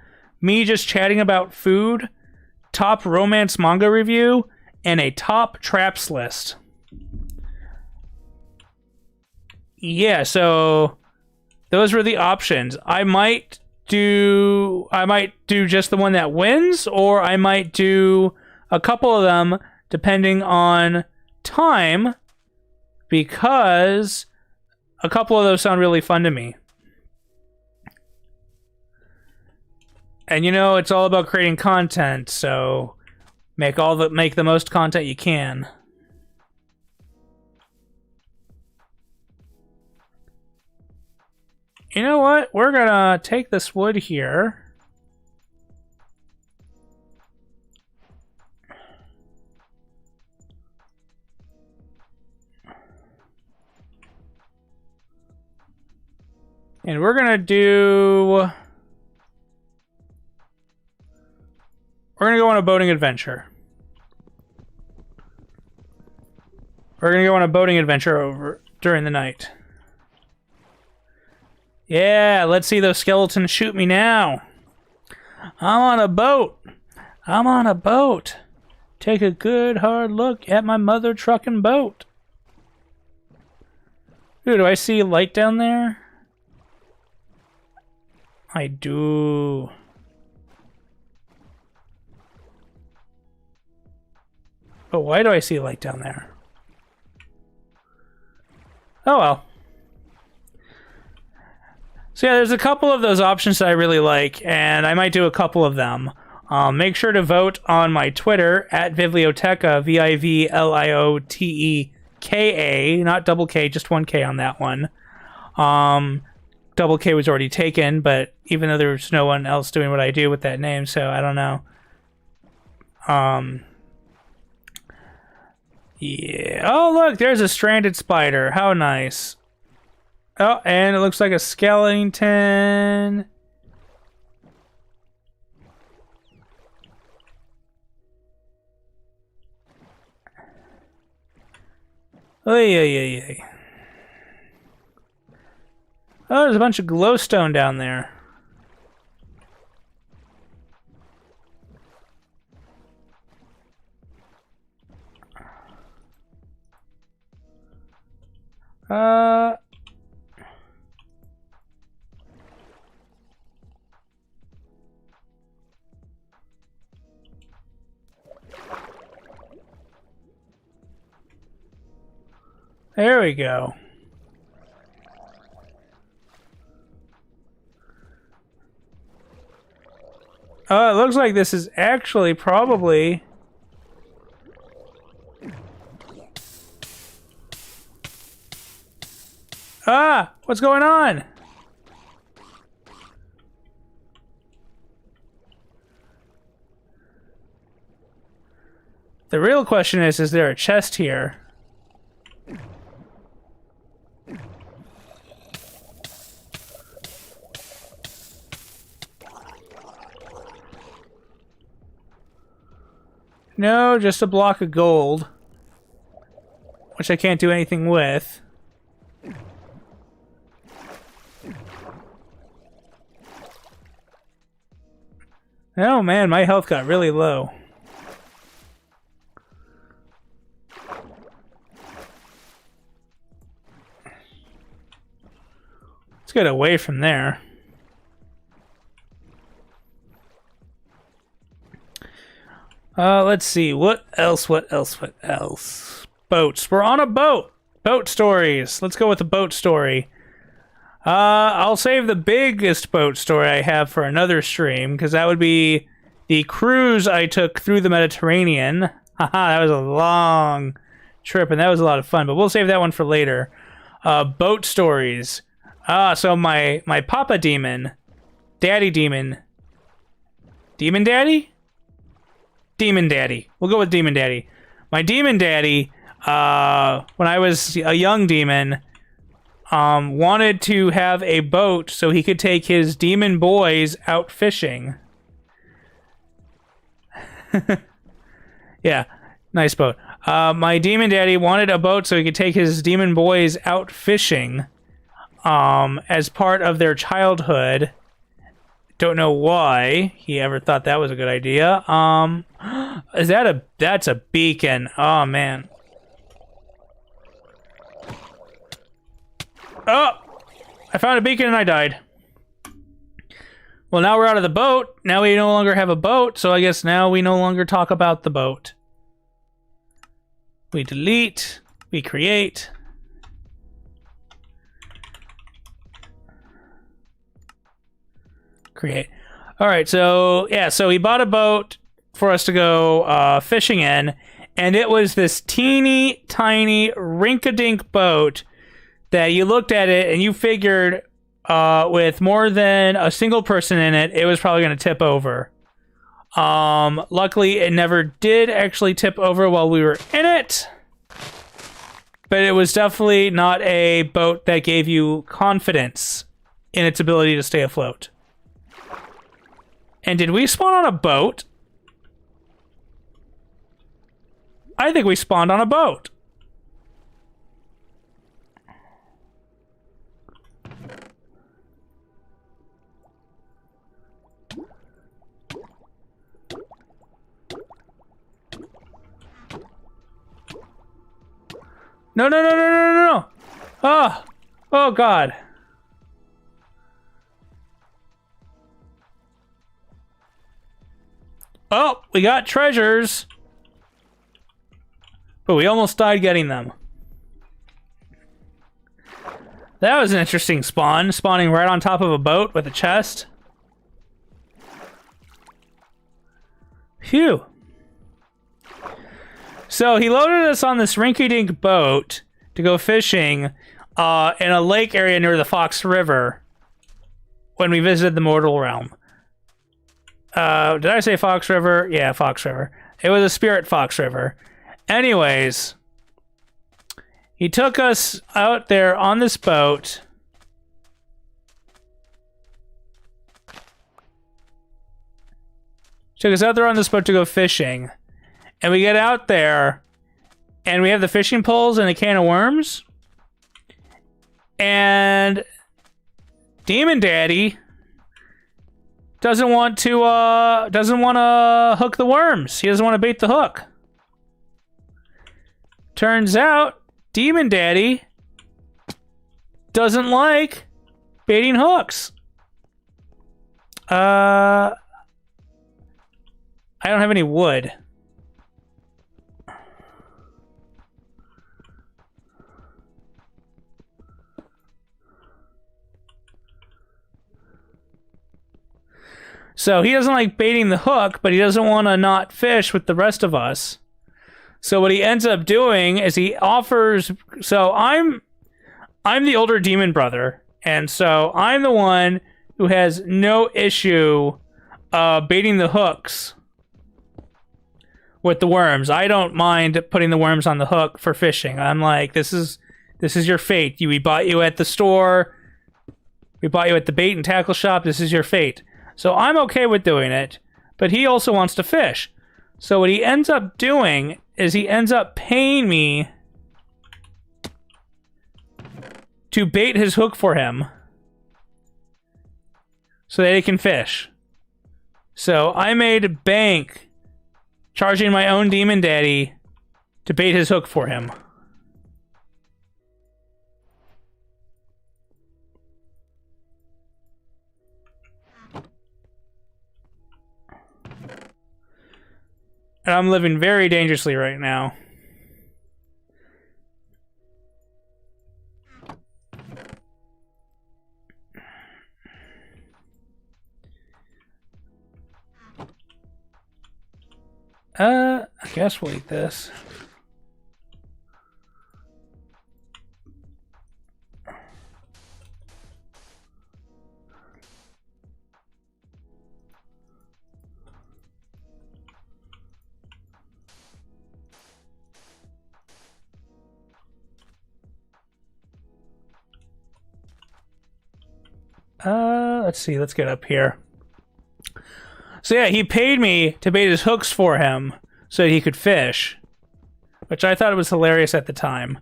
me just chatting about food, top romance manga review, and a top traps list. Yeah, so those were the options. I might do just the one that wins, or I might do a couple of them depending on time, because a couple of those sound really fun to me. And you know, it's all about creating content, so make the most content you can. You know what? We're gonna take this wood here. And we're gonna go on a boating adventure. We're gonna go on a boating adventure during the night. Yeah, let's see those skeletons shoot me now. I'm on a boat. I'm on a boat. Take a good hard look at my mother trucking boat. Ooh, do I see a light down there? I do. But why do I see a light down there? Oh well. So yeah, there's a couple of those options that I really like, and I might do a couple of them. Make sure to vote on my Twitter at Vivlioteca, Vivlioteka, not double K, just one K on that one. Double K was already taken, but even though there's no one else doing what I do with that name, so I don't know. Yeah. Oh, look, there's a stranded spider. How nice. Oh, and it looks like a skeleton. Oy, oy, oy, oy. Oh, there's a bunch of glowstone down there. There we go. It looks like this is actually probably... Ah! What's going on? The real question is there a chest here? No, just a block of gold. Which I can't do anything with. Oh man, my health got really low. Let's get away from there. Let's see. What else? Boats. We're on a boat. Boat stories. Let's go with the boat story. I'll save the biggest boat story I have for another stream, because that would be the cruise I took through the Mediterranean. Haha, that was a long trip, and that was a lot of fun, but we'll save that one for later. Boat stories. So my papa demon, daddy demon, demon daddy? Demon daddy. We'll go with demon daddy. My demon daddy, when I was a young demon, wanted to have a boat so he could take his demon boys out fishing. Yeah, nice boat. My demon daddy wanted a boat so he could take his demon boys out fishing, as part of their childhood. Don't know why he ever thought that was a good idea. That's a beacon. Oh man. Oh! I found a beacon and I died. Well, now we're out of the boat. Now we no longer have a boat, so I guess now we no longer talk about the boat. We delete. We create. Create. Alright, so, yeah, so he bought a boat for us to go fishing in, and it was this teeny tiny rink-a-dink boat that you looked at it and you figured with more than a single person in it, it was probably going to tip over. Luckily, it never did actually tip over while we were in it, but it was definitely not a boat that gave you confidence in its ability to stay afloat. And did we spawn on a boat? I think we spawned on a boat. No, no, no, no, no, no, no. Oh, oh God. Oh, we got treasures. But we almost died getting them. That was an interesting spawn, spawning right on top of a boat with a chest. Phew. So he loaded us on this rinky-dink boat to go fishing in a lake area near the Fox River when we visited the Mortal Realm. Did I say Fox River? Yeah, Fox River. It was a Spirit Fox River. Anyways, he took us out there on this boat. Took us out there on this boat to go fishing. And we get out there, and we have the fishing poles and a can of worms. And Demon Daddy doesn't want to hook the worms. He doesn't want to bait the hook. Turns out, Demon Daddy doesn't like baiting hooks. I don't have any wood. So he doesn't like baiting the hook, but he doesn't want to not fish with the rest of us. So what he ends up doing is he offers... So I'm the older demon brother, and so I'm the one who has no issue baiting the hooks with the worms. I don't mind putting the worms on the hook for fishing. I'm like, this is your fate. We bought you at the store. We bought you at the bait and tackle shop. This is your fate. So I'm okay with doing it, but he also wants to fish. So what he ends up doing is he ends up paying me to bait his hook for him so that he can fish. So I made bank charging my own Demon Daddy to bait his hook for him. And I'm living very dangerously right now. I guess we'll eat this. Let's see, let's get up here. So yeah, he paid me to bait his hooks for him so that he could fish, which I thought was hilarious at the time.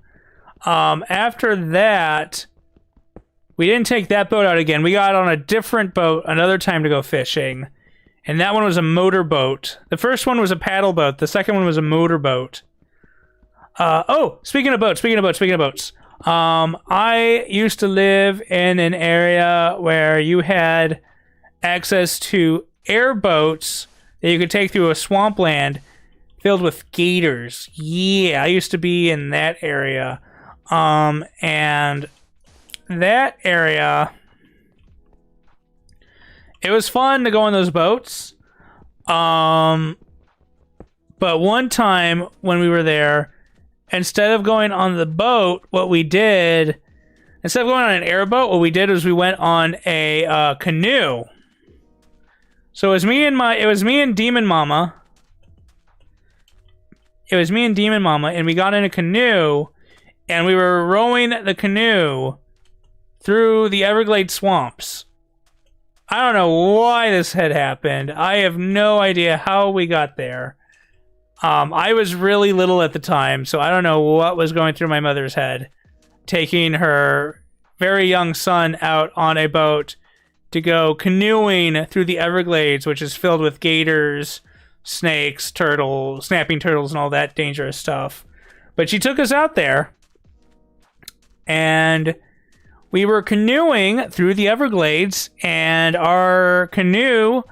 After that, we didn't take that boat out again. We got on a different boat another time to go fishing, and that one was a motorboat. The first one was a paddle boat. The second one was a motorboat. Oh, speaking of boats. I used to live in an area where you had access to airboats that you could take through a swampland filled with gators. Yeah, I used to be in that area. And that area, it was fun to go on those boats. But one time when we were there, instead of going on the boat, instead of going on an airboat, what we did was we went on a canoe. So it was me and Demon Mama. And we got in a canoe, and we were rowing the canoe through the Everglades swamps. I don't know why this had happened. I have no idea how we got there. I was really little at the time, so I don't know what was going through my mother's head, taking her very young son out on a boat to go canoeing through the Everglades, which is filled with gators, snakes, turtles, snapping turtles, and all that dangerous stuff. But she took us out there, and we were canoeing through the Everglades, and our canoe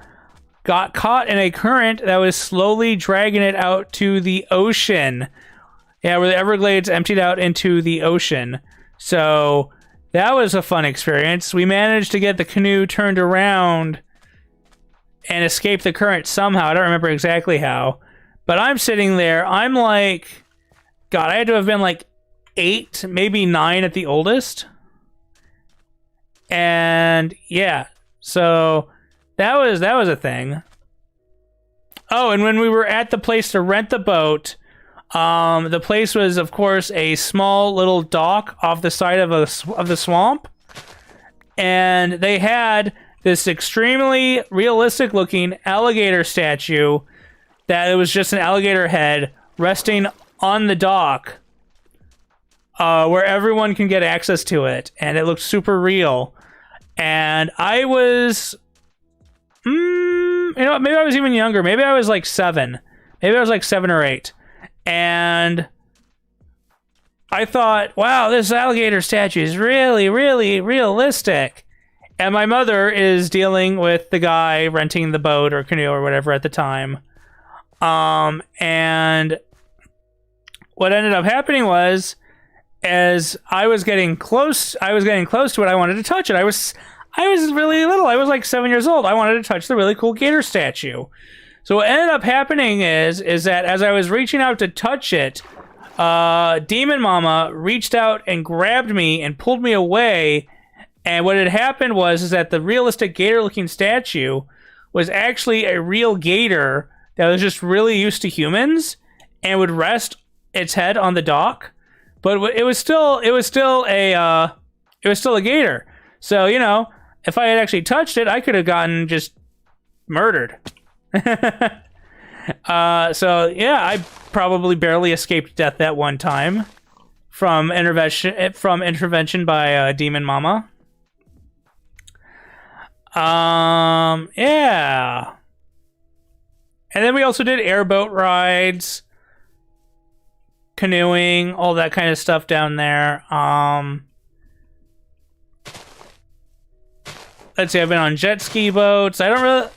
got caught in a current that was slowly dragging it out to the ocean. Yeah, where the Everglades emptied out into the ocean. So that was a fun experience. We managed to get the canoe turned around and escape the current somehow. I don't remember exactly how. But I'm sitting there. I'm like, God, I had to have been like 8, maybe 9 at the oldest. And yeah, so that was a thing. Oh, and when we were at the place to rent the boat, the place was, of course, a small little dock off the side of the swamp, and they had this extremely realistic-looking alligator statue that it was just an alligator head resting on the dock, where everyone can get access to it, and it looked super real. And I was, maybe I was even younger. Maybe I was like 7. Maybe I was like 7 or 8. And I thought, wow, this alligator statue is really, really realistic. And my mother is dealing with the guy renting the boat or canoe or whatever at the time. And what ended up happening was, as I was getting close to it, I wanted to touch it. I was really little. I was like 7 years old. I wanted to touch the really cool gator statue. So what ended up happening is that as I was reaching out to touch it, Demon Mama reached out and grabbed me and pulled me away. And what had happened was that the realistic gator-looking statue was actually a real gator that was just really used to humans and would rest its head on the dock. But it was still a gator. So, you know, if I had actually touched it, I could have gotten just murdered. So yeah, I probably barely escaped death that one time from intervention by Demon Mama. Yeah. And then we also did airboat rides, canoeing, all that kind of stuff down there. Let's see, I've been on jet ski boats. I don't know.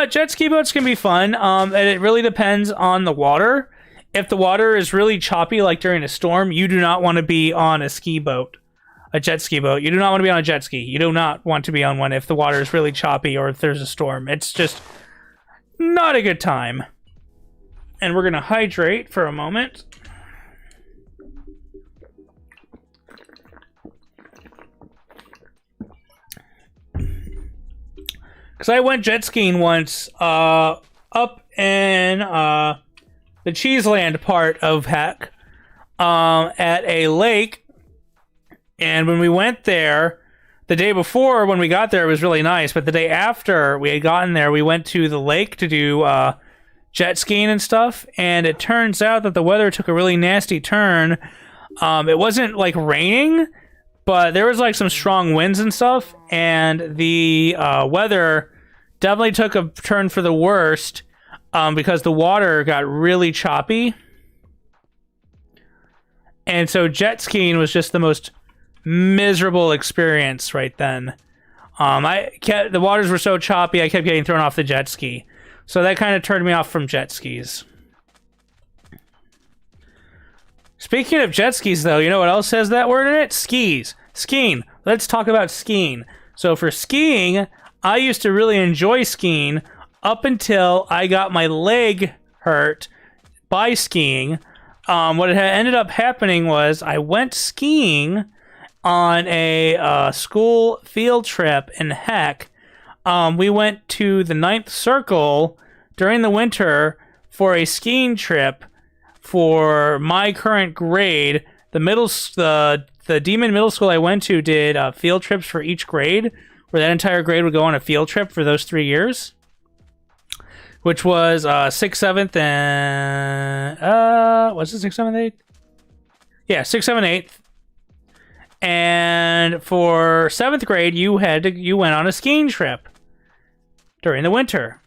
Jet ski boats can be fun. And it really depends on the water. If the water is really choppy, like during a storm, you do not want to be on a ski boat. A jet ski boat. You do not want to be on a jet ski. You do not want to be on one if the water is really choppy or if there's a storm. It's just not a good time. And we're going to hydrate for a moment. Because I went jet skiing once up in the Cheeseland part of Heck at a lake. And when we went there, the day before when we got there, it was really nice. But the day after we had gotten there, we went to the lake to do jet skiing and stuff. And it turns out that the weather took a really nasty turn. It wasn't like raining, but there was like some strong winds and stuff. And the weather definitely took a turn for the worst because the water got really choppy. And so jet skiing was just the most miserable experience right then. The waters were so choppy, I kept getting thrown off the jet ski. So that kind of turned me off from jet skis. Speaking of jet skis, though, you know what else has that word in it? Skis. Skiing. Let's talk about skiing. So for skiing, I used to really enjoy skiing up until I got my leg hurt by skiing. What had ended up happening was I went skiing on a school field trip in Heck. We went to the 9th Circle during the winter for a skiing trip for my current grade. The Demon Middle School I went to did field trips for each grade, where that entire grade would go on a field trip for those 3 years, which was 6th, 7th, and was it 6th, 7th, 8th? Yeah, 6th, 7th, 8th. And for 7th grade, you went on a skiing trip during the winter.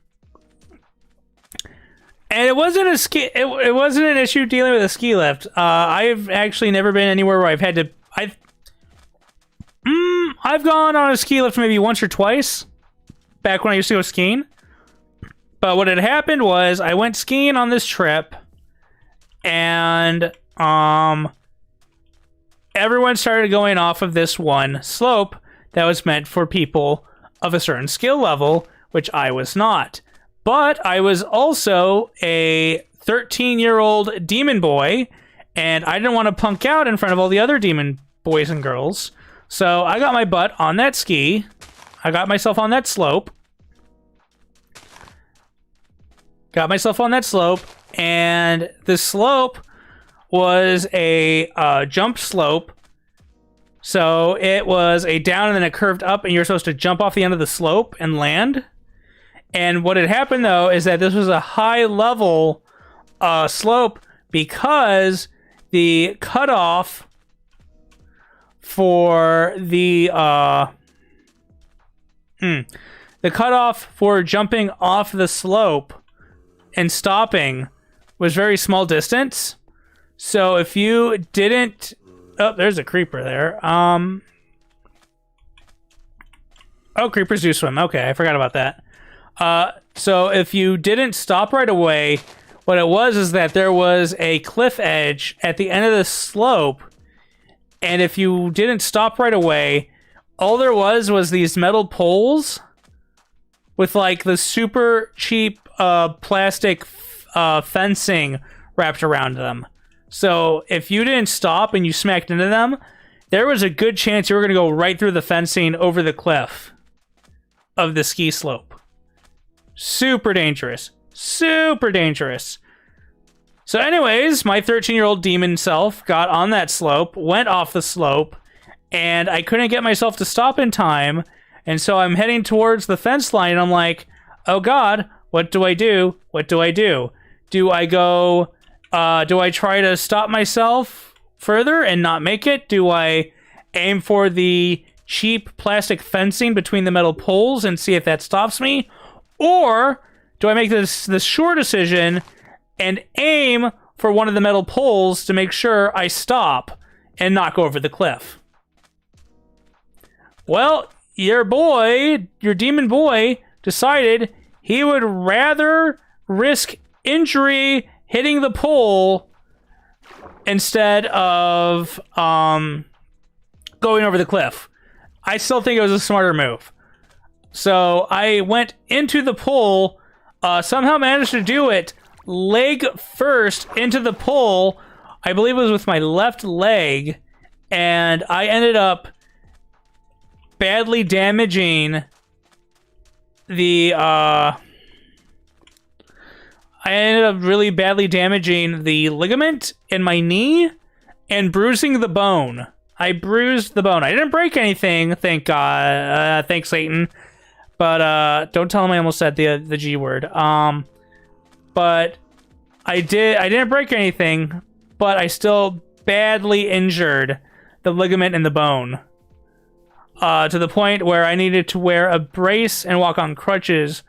And it wasn't it wasn't an issue dealing with a ski lift. I've actually never been anywhere where I've had to. I've gone on a ski lift maybe once or twice back when I used to go skiing. But what had happened was I went skiing on this trip, and everyone started going off of this one slope that was meant for people of a certain skill level, which I was not. But I was also a 13-year-old demon boy, and I didn't want to punk out in front of all the other demon boys and girls. So I got my butt on that ski. I got myself on that slope. got myself on that slope, and the slope was a jump slope. So it was a down and then it curved up, and you're supposed to jump off the end of the slope and land. And what had happened, though, is that this was a high-level slope because the cutoff for the cutoff for jumping off the slope and stopping was very small distance. So if you didn't... Oh, there's a creeper there. Oh, creepers do swim. Okay, I forgot about that. So if you didn't stop right away, what it was is that there was a cliff edge at the end of the slope, and if you didn't stop right away, all there was these metal poles with like the super cheap plastic fencing wrapped around them. So if you didn't stop and you smacked into them, there was a good chance you were going to go right through the fencing over the cliff of the ski slope. Super dangerous. Super dangerous. So anyways, my 13-year-old demon self got on that slope, went off the slope, and I couldn't get myself to stop in time. And so I'm heading towards the fence line, and I'm like, oh God, what do I do? What do I do? Do I go... do I try to stop myself further and not make it? Do I aim for the cheap plastic fencing between the metal poles and see if that stops me? Or do I make this sure decision and aim for one of the metal poles to make sure I stop and not go over the cliff? Well, your demon boy, decided he would rather risk injury hitting the pole instead of going over the cliff. I still think it was a smarter move. So I went into the pole, somehow managed to do it leg first into the pole. I believe it was with my left leg, and I ended up badly damaging the I ended up really badly damaging the ligament in my knee and bruising the bone. I bruised the bone. I didn't break anything, thank God. Thanks, Satan. But don't tell him I almost said the G word. But I didn't break anything, but I still badly injured the ligament in the bone. To the point where I needed to wear a brace and walk on crutches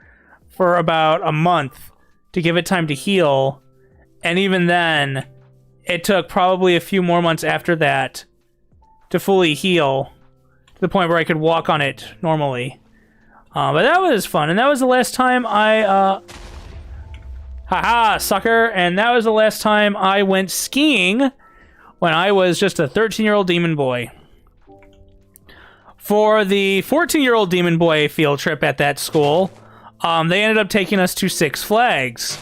for about a month to give it time to heal. And even then, it took probably a few more months after that to fully heal to the point where I could walk on it normally. But that was fun, and that was the last time I haha, sucker. And that was the last time I went skiing when I was just a 13-year-old demon boy. For the 14-year-old demon boy field trip at that school, they ended up taking us to Six Flags,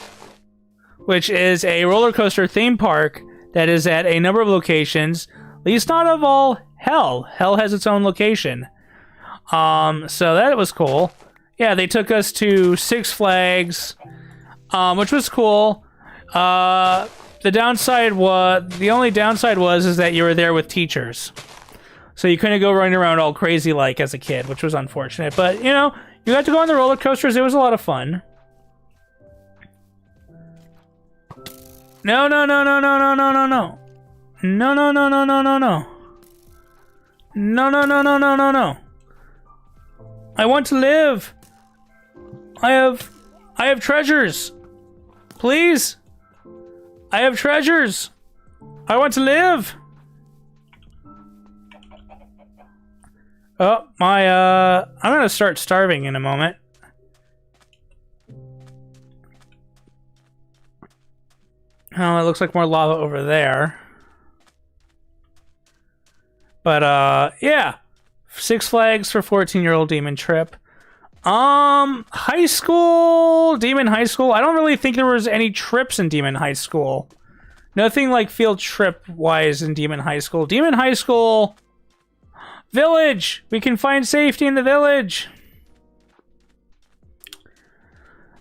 which is a roller coaster theme park that is at a number of locations, least not of all Hell. Hell has its own location. So that was cool. Yeah, they took us to Six Flags, which was cool. The only downside was that you were there with teachers. So you couldn't go running around all crazy like as a kid, which was unfortunate. But, you know, you got to go on the roller coasters. It was a lot of fun. No, no, no, no, no, no, no, no, no. No, no, no, no, no, no, no. No, no, no, no, no, no, no. I want to live. I have treasures. Please. I have treasures. I want to live. Oh, I'm gonna start starving in a moment. Oh, it looks like more lava over there. But, yeah. Six Flags for 14-year-old demon trip. High school, Demon High School. I don't really think there was any trips in Demon High School. Nothing like field trip-wise in Demon High School. Demon High School... Village! We can find safety in the village!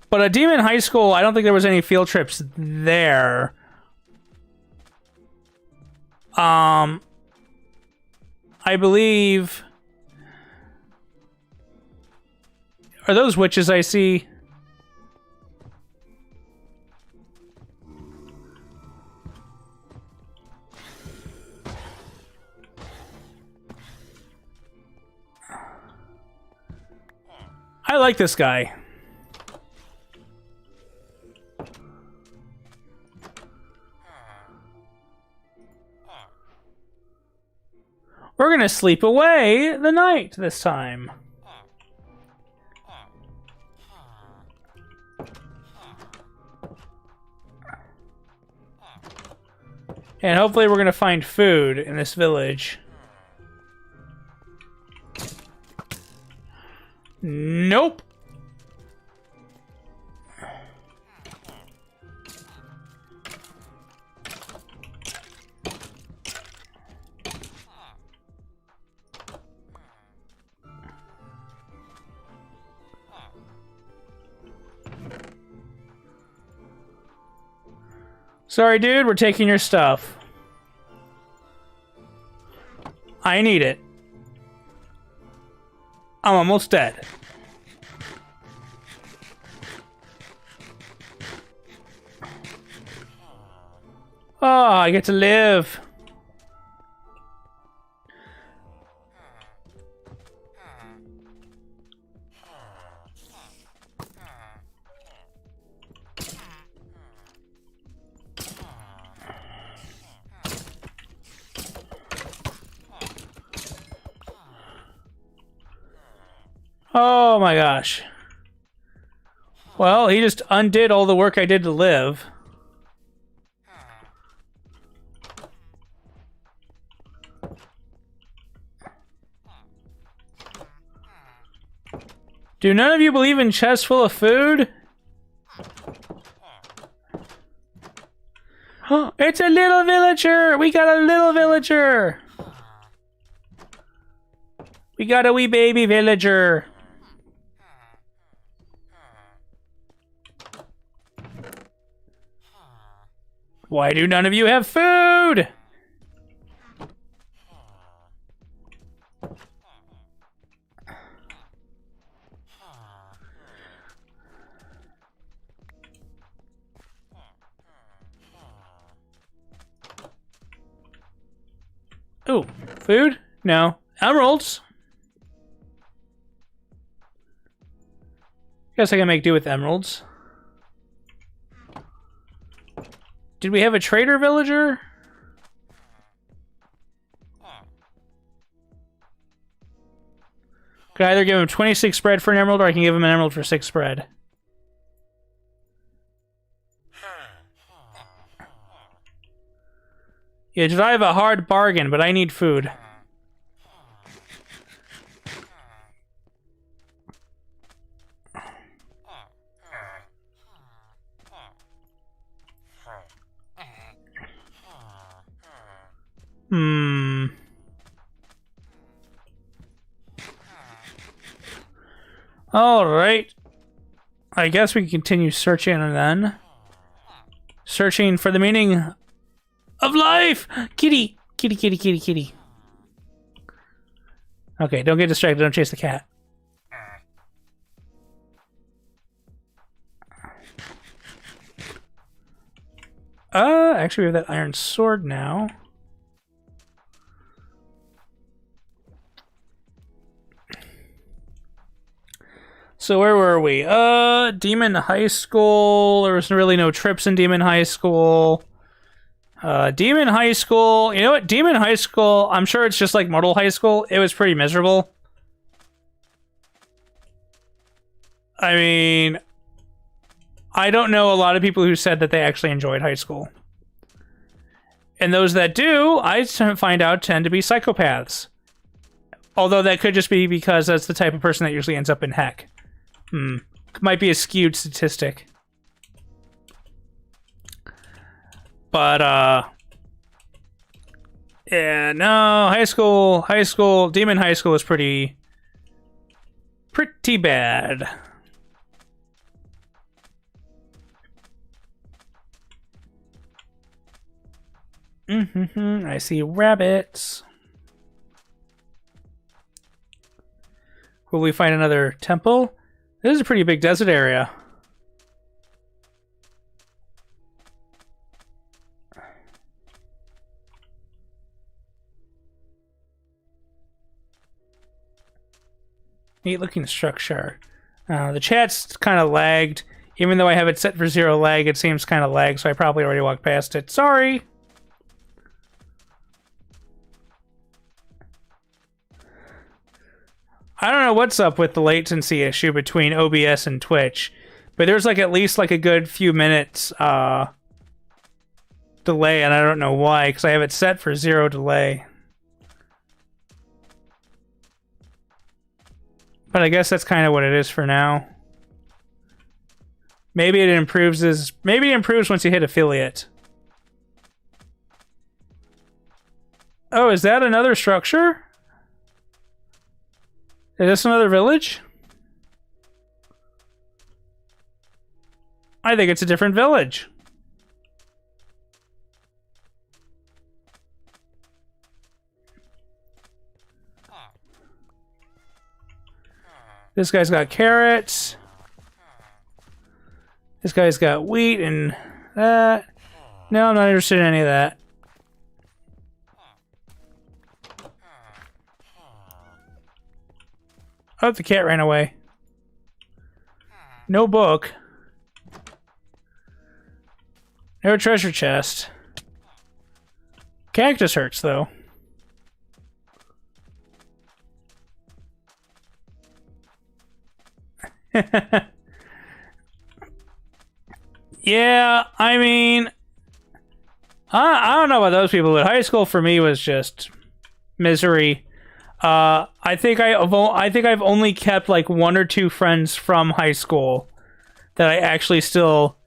But a Demon High School, I don't think there was any field trips there. I believe... Are those witches I see? I like this guy. We're gonna sleep away the night this time. And hopefully we're gonna find food in this village. Nope. Sorry, dude, we're taking your stuff. I need it. I'm almost dead. Oh, I get to live. Oh my gosh. Well, he just undid all the work I did to live. Do none of you believe in chests full of food? Oh, it's a little villager! We got a little villager! We got a wee baby villager. Why do none of you have food? Ooh, food? No. Emeralds? Guess I can make do with emeralds. Did we have a trader villager? Could I either give him 26 spread for an emerald, or I can give him an emerald for 6 spread. Yeah, did I have a hard bargain, but I need food. Alright. I guess we can continue searching and then. Searching for the meaning of life! Kitty! Kitty, kitty, kitty, kitty. Okay, don't get distracted. Don't chase the cat. Actually we have that iron sword now. So where were we? Demon High School. There was really no trips in Demon High School. Demon High School. You know what? Demon High School, I'm sure it's just like Mortal High School. It was pretty miserable. I mean, I don't know a lot of people who said that they actually enjoyed high school. And those that do, I find out, tend to be psychopaths. Although that could just be because that's the type of person that usually ends up in heck. Might be a skewed statistic. But, yeah, no, high school, Demon High School is pretty bad. I see rabbits. Will we find another temple? This is a pretty big desert area. Neat looking structure. The chat's kind of lagged. Even though I have it set for 0 lag, it seems kind of lagged, so I probably already walked past it. Sorry! I don't know what's up with the latency issue between OBS and Twitch, but there's like at least like a good few minutes delay, and I don't know why, because I have it set for 0 delay. But I guess that's kind of what it is for now. Maybe it improves once you hit affiliate. Oh, is that another structure? Is this another village? I think it's a different village. This guy's got carrots. This guy's got wheat and that. No, I'm not interested in any of that. Oh, the cat ran away. No book. No treasure chest. Cactus hurts, though. Yeah, I mean, I don't know about those people, but high school for me was just misery. I think I've only kept like 1 or 2 friends from high school that I actually still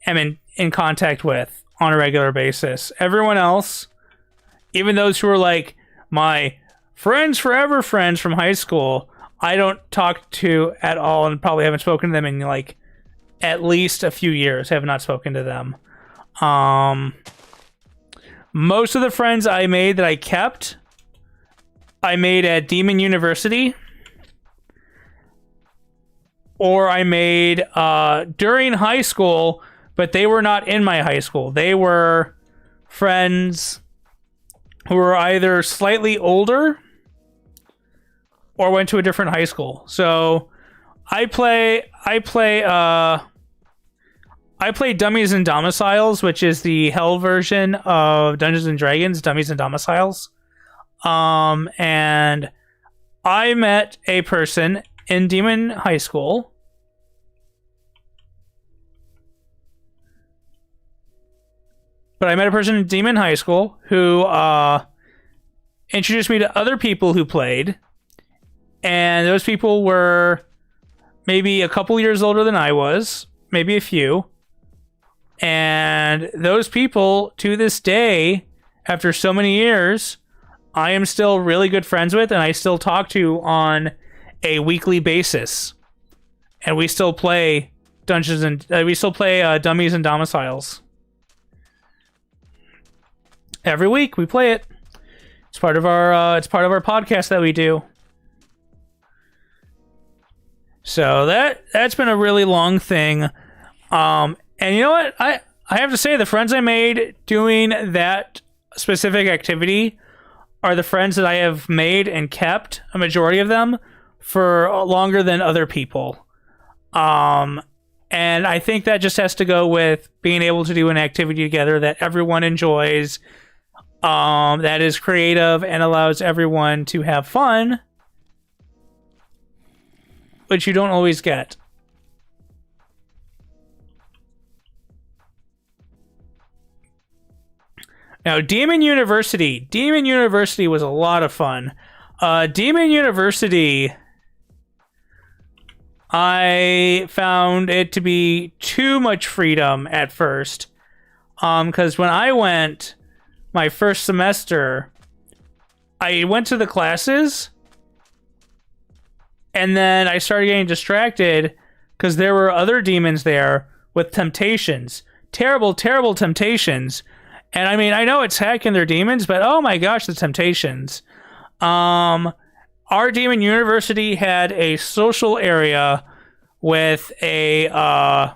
am in contact with on a regular basis. Everyone else, even those who are like my friends forever friends from high school, I don't talk to at all, and probably haven't spoken to them in like at least a few years. Have not spoken to them. Most of the friends I made that I kept, I made at Demon University, or I made during high school, but they were not in my high school. They were friends who were either slightly older or went to a different high school. So I play Dummies and Domiciles, which is the hell version of Dungeons and Dragons, Dummies and Domiciles. And I met a person in Demon High School who introduced me to other people who played, and those people were maybe a couple years older than I was, maybe a few. And those people, to this day, after so many years, I am still really good friends with, and I still talk to on a weekly basis. And we still play Dummies and Domiciles. Every week we play it. It's part of our podcast that we do. So that's been a really long thing. And you know what? I have to say, the friends I made doing that specific activity are the friends that I have made and kept, a majority of them, for longer than other people. And I think that just has to go with being able to do an activity together that everyone enjoys, that is creative and allows everyone to have fun, which you don't always get. Now, Demon University was a lot of fun. Demon University, I found it to be too much freedom at first. Because when I went my first semester, I went to the classes, and then I started getting distracted because there were other demons there with temptations. Terrible, terrible temptations. And I mean, I know it's heck and they're demons, but oh my gosh, the temptations. Our demon university had a social area with a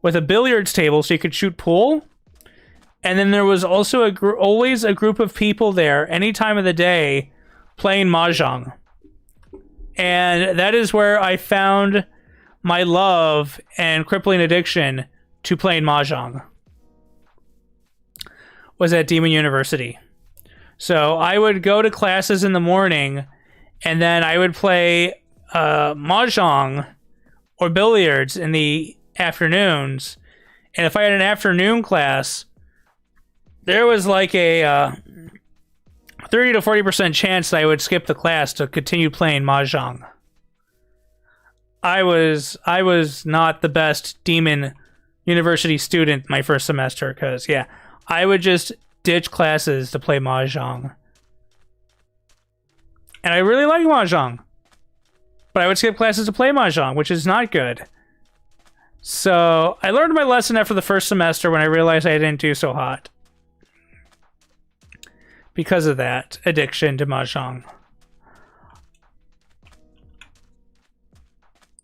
billiards table, so you could shoot pool. And then there was also always a group of people there, any time of the day, playing mahjong. And that is where I found my love and crippling addiction to playing mahjong. Was at Demon University. So I would go to classes in the morning, and then I would play mahjong or billiards in the afternoons. And if I had an afternoon class, there was like a 30 to 40% chance that I would skip the class to continue playing mahjong. I was not the best Demon University student my first semester, because yeah, I would just ditch classes to play mahjong. And I really like mahjong. But I would skip classes to play mahjong, which is not good. So I learned my lesson after the first semester when I realized I didn't do so hot. Because of that addiction to mahjong.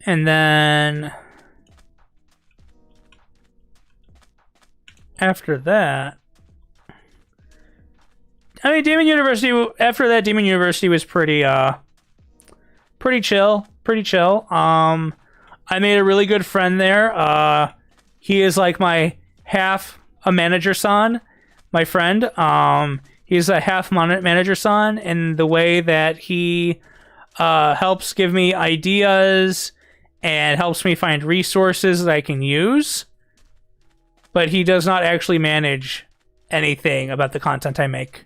And then after that, I mean, Demon University. After that, Demon University was pretty chill. I made a really good friend there. He is like my half a manager son, my friend. He's a half manager son in the way that he helps give me ideas and helps me find resources that I can use. But he does not actually manage anything about the content I make.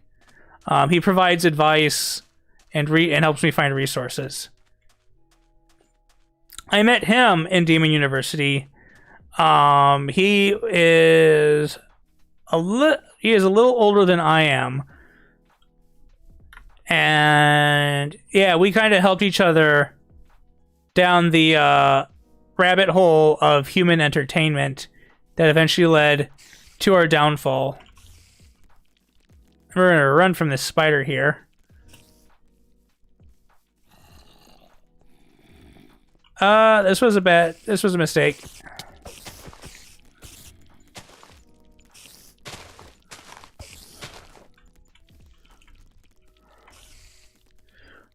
He provides advice and helps me find resources. I met him in Demon University. He is a little older than I am. And yeah, we kind of helped each other down the rabbit hole of human entertainment that eventually led to our downfall. We're gonna run from this spider here. This was a mistake.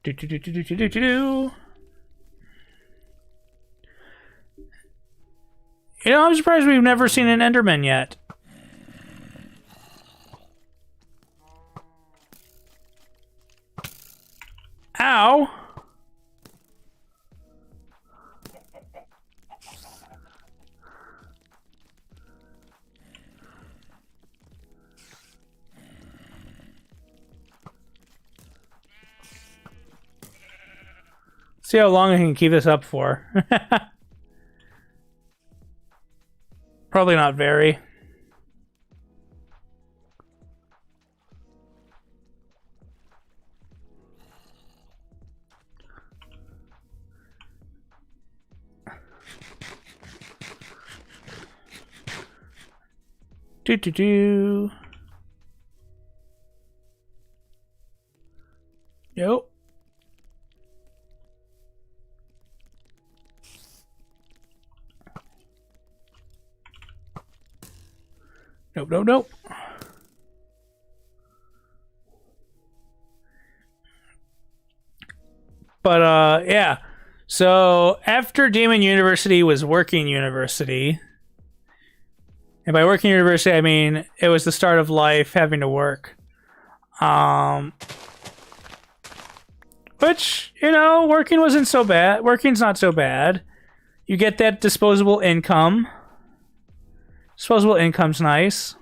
Do. You know, I'm surprised we've never seen an Enderman yet. Ow! See how long I can keep this up for. Probably not very. Do. Nope. Nope. But, yeah. So, after Demon University was Working University. And by Working University, I mean, it was the start of life, having to work. Which, you know, working wasn't so bad. Working's not so bad. You get that disposable income. Disposable income's nice.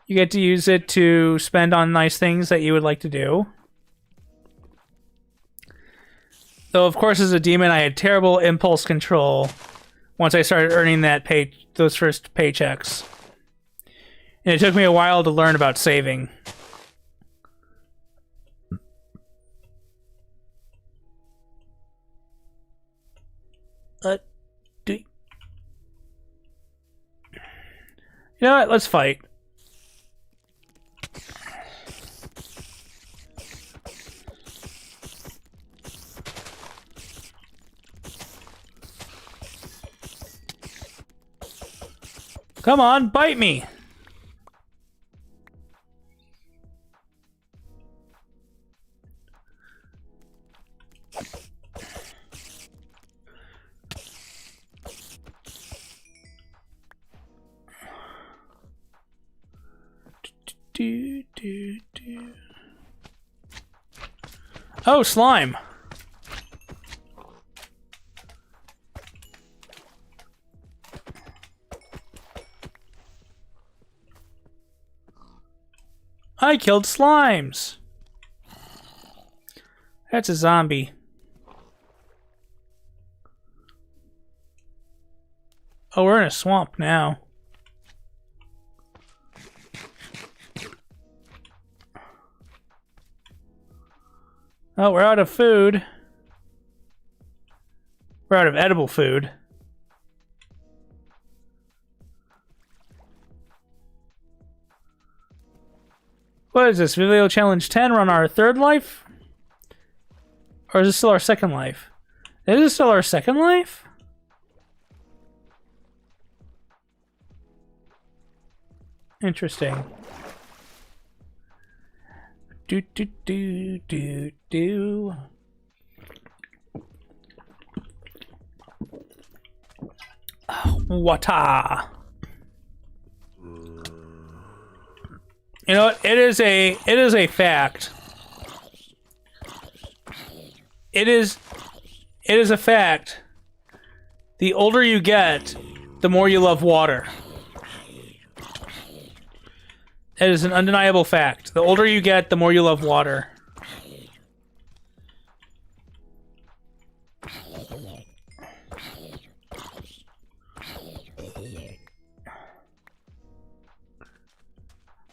You get to use it to spend on nice things that you would like to do. Though, of course, as a demon, I had terrible impulse control once I started earning those first paychecks. And it took me a while to learn about saving. You know what? Let's fight. Come on, bite me. Oh, slime. I killed slimes. That's a zombie. Oh, we're in a swamp now. Oh, we're out of food. We're out of edible food. What is this? Vivlio Challenge 10? We're on our third life? Or is this still our second life? Is this still our second life? Interesting. Do do do do do. Water. You know what? It is a fact. It is a fact. The older you get, the more you love water. It is an undeniable fact. The older you get, the more you love water.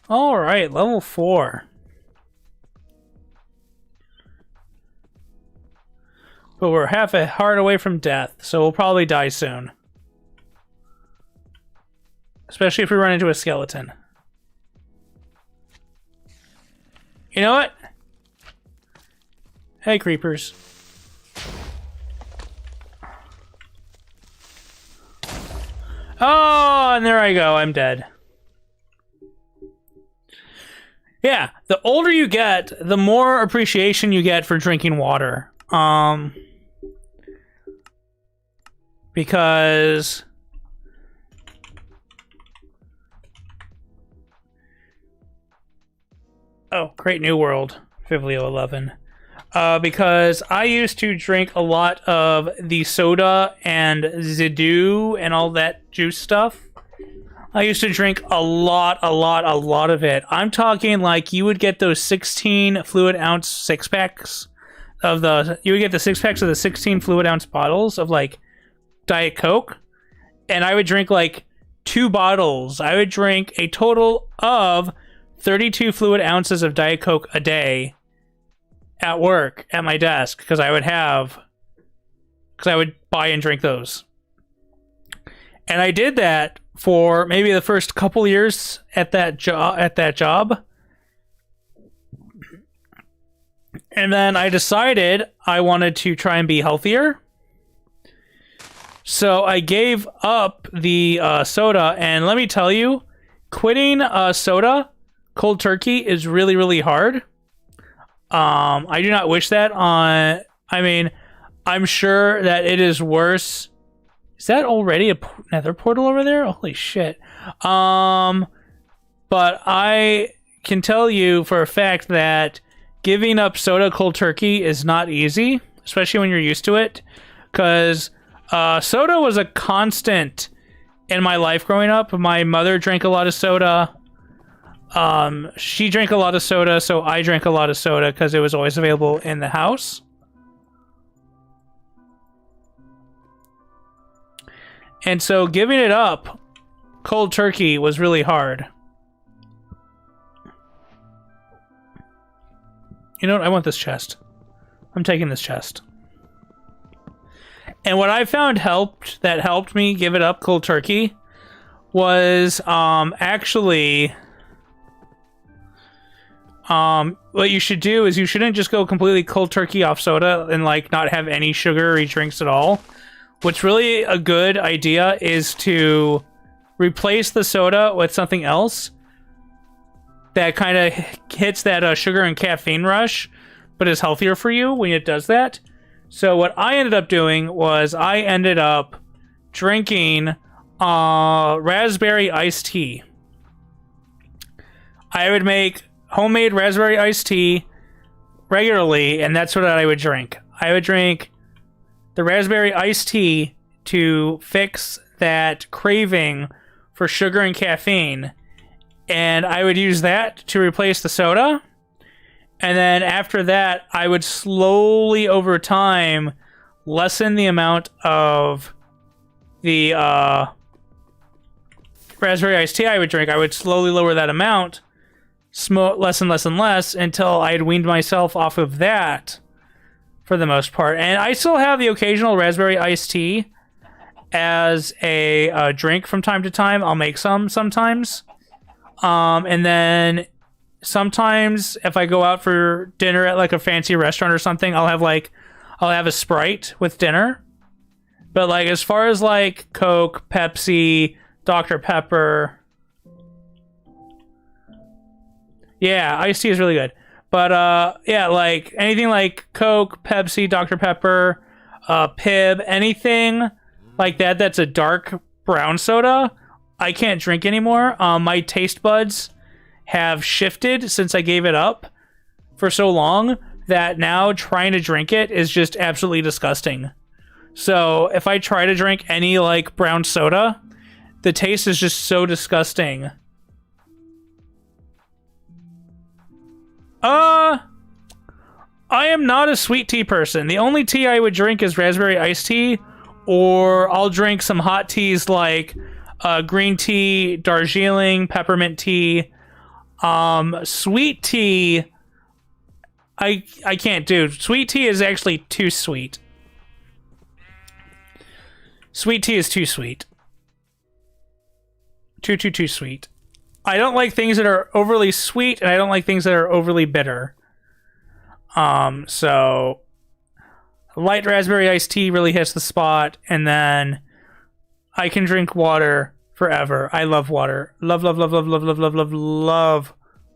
Alright, level 4. But we're half a heart away from death, so we'll probably die soon. Especially if we run into a skeleton. You know what? Hey, creepers. Oh, and there I go. I'm dead. Yeah, the older you get, the more appreciation you get for drinking water. Because... Oh, Great New World, Vivlio 11. Because I used to drink a lot of the soda and Zidu and all that juice stuff. I used to drink a lot of it. I'm talking like you would get those 16 fluid ounce six packs of the. You would get the 6 packs of the 16 fluid ounce bottles of like Diet Coke, and I would drink like 2 bottles. I would drink a total of 32 fluid ounces of Diet Coke a day at work at my desk because I would buy and drink those. And I did that for maybe the first couple years at that job. And then I decided I wanted to try and be healthier. So I gave up the soda, and let me tell you, quitting soda cold turkey is really, really hard. I do not wish that on... I mean, I'm sure that it is worse. Is that already a nether portal over there? Holy shit. But I can tell you for a fact that giving up soda cold turkey is not easy, especially when you're used to it. Because soda was a constant in my life growing up. My mother drank a lot of soda. She drank a lot of soda, so I drank a lot of soda because it was always available in the house. And so giving it up cold turkey was really hard. You know what? I want this chest. I'm taking this chest. And what I found that helped me give it up cold turkey was actually what you should do is you shouldn't just go completely cold turkey off soda and like not have any sugary drinks at all. What's really a good idea is to replace the soda with something else that kind of hits that sugar and caffeine rush, but is healthier for you when it does that. So what I ended up doing was I ended up drinking raspberry iced tea. I would make homemade raspberry iced tea regularly, and that's what I would drink. I would drink the raspberry iced tea to fix that craving for sugar and caffeine, and I would use that to replace the soda. And then after that, I would slowly, over time, lessen the amount of the raspberry iced tea I would drink. I would slowly lower that amount, smoke less and less and less, until I had weaned myself off of that for the most part. And I still have the occasional raspberry iced tea as a drink from time to time. I'll make some sometimes. And then sometimes if I go out for dinner at like a fancy restaurant or something, I'll have a Sprite with dinner. But like as far as like Coke, Pepsi, Dr. Pepper, yeah, iced tea is really good. But yeah, like anything like Coke, Pepsi, Dr. Pepper, Pib, anything like that that's a dark brown soda, I can't drink anymore. My taste buds have shifted since I gave it up for so long that now trying to drink it is just absolutely disgusting. So if I try to drink any like brown soda, the taste is just so disgusting. I am not a sweet tea person. The only tea I would drink is raspberry iced tea, or I'll drink some hot teas like green tea, Darjeeling, peppermint tea. Sweet tea, I can't do. Sweet tea is actually too sweet. Sweet tea is too sweet. Too sweet. I don't like things that are overly sweet, and I don't like things that are overly bitter. So light raspberry iced tea really hits the spot, and then I can drink water forever. I love water. Love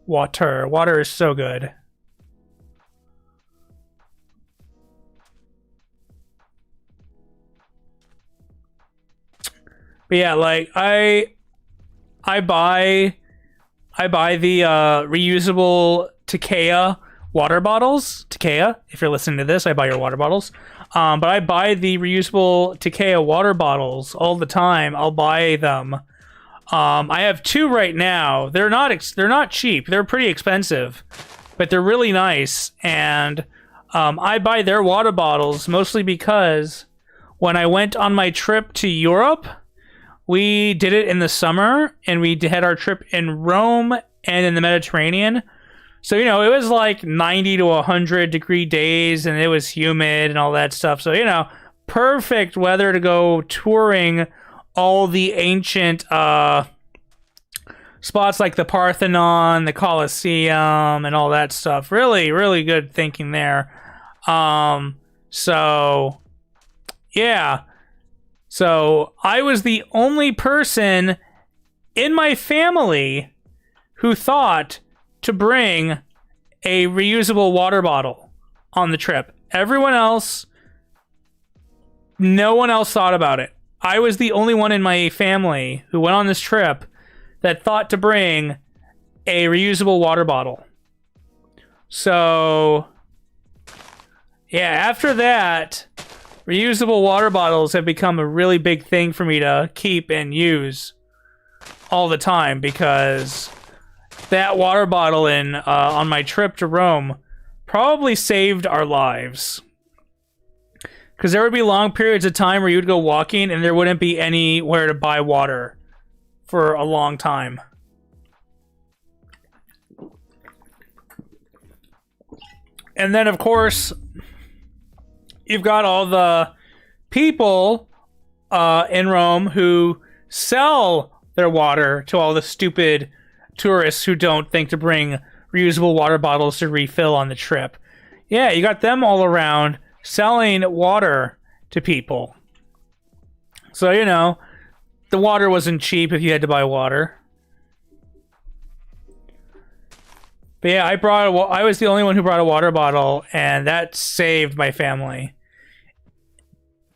water. Water is so good. But yeah, like I buy the reusable Takea water bottles. Takea, if you're listening to this, I buy your water bottles. But I buy the reusable Takea water bottles all the time. I'll buy them. I have two right now. They're not cheap. They're pretty expensive, but they're really nice. And I buy their water bottles mostly because when I went on my trip to Europe, we did it in the summer, and we had our trip in Rome and in the Mediterranean. So, you know, it was like 90 to 100 degree days, and it was humid and all that stuff. So, you know, perfect weather to go touring all the ancient spots like the Parthenon, the Colosseum, and all that stuff. Really, really good thinking there. So, yeah. So I was the only person in my family who thought to bring a reusable water bottle on the trip. Everyone else, no one else thought about it. I was the only one in my family who went on this trip that thought to bring a reusable water bottle. So, yeah, after that, reusable water bottles have become a really big thing for me to keep and use all the time, because that water bottle on my trip to Rome probably saved our lives. Because there would be long periods of time where you'd go walking and there wouldn't be anywhere to buy water for a long time. And then, of course, you've got all the people in Rome who sell their water to all the stupid tourists who don't think to bring reusable water bottles to refill on the trip. Yeah, you got them all around selling water to people. So, you know, the water wasn't cheap if you had to buy water. But yeah, I was the only one who brought a water bottle, and that saved my family.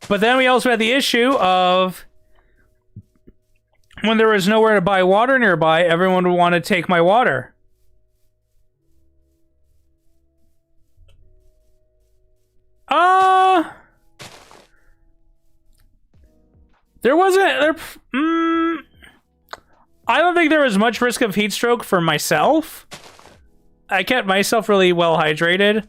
But then we also had the issue of when there was nowhere to buy water nearby, everyone would want to take my water. There wasn't I don't think there was much risk of heat stroke for myself. I kept myself really well hydrated.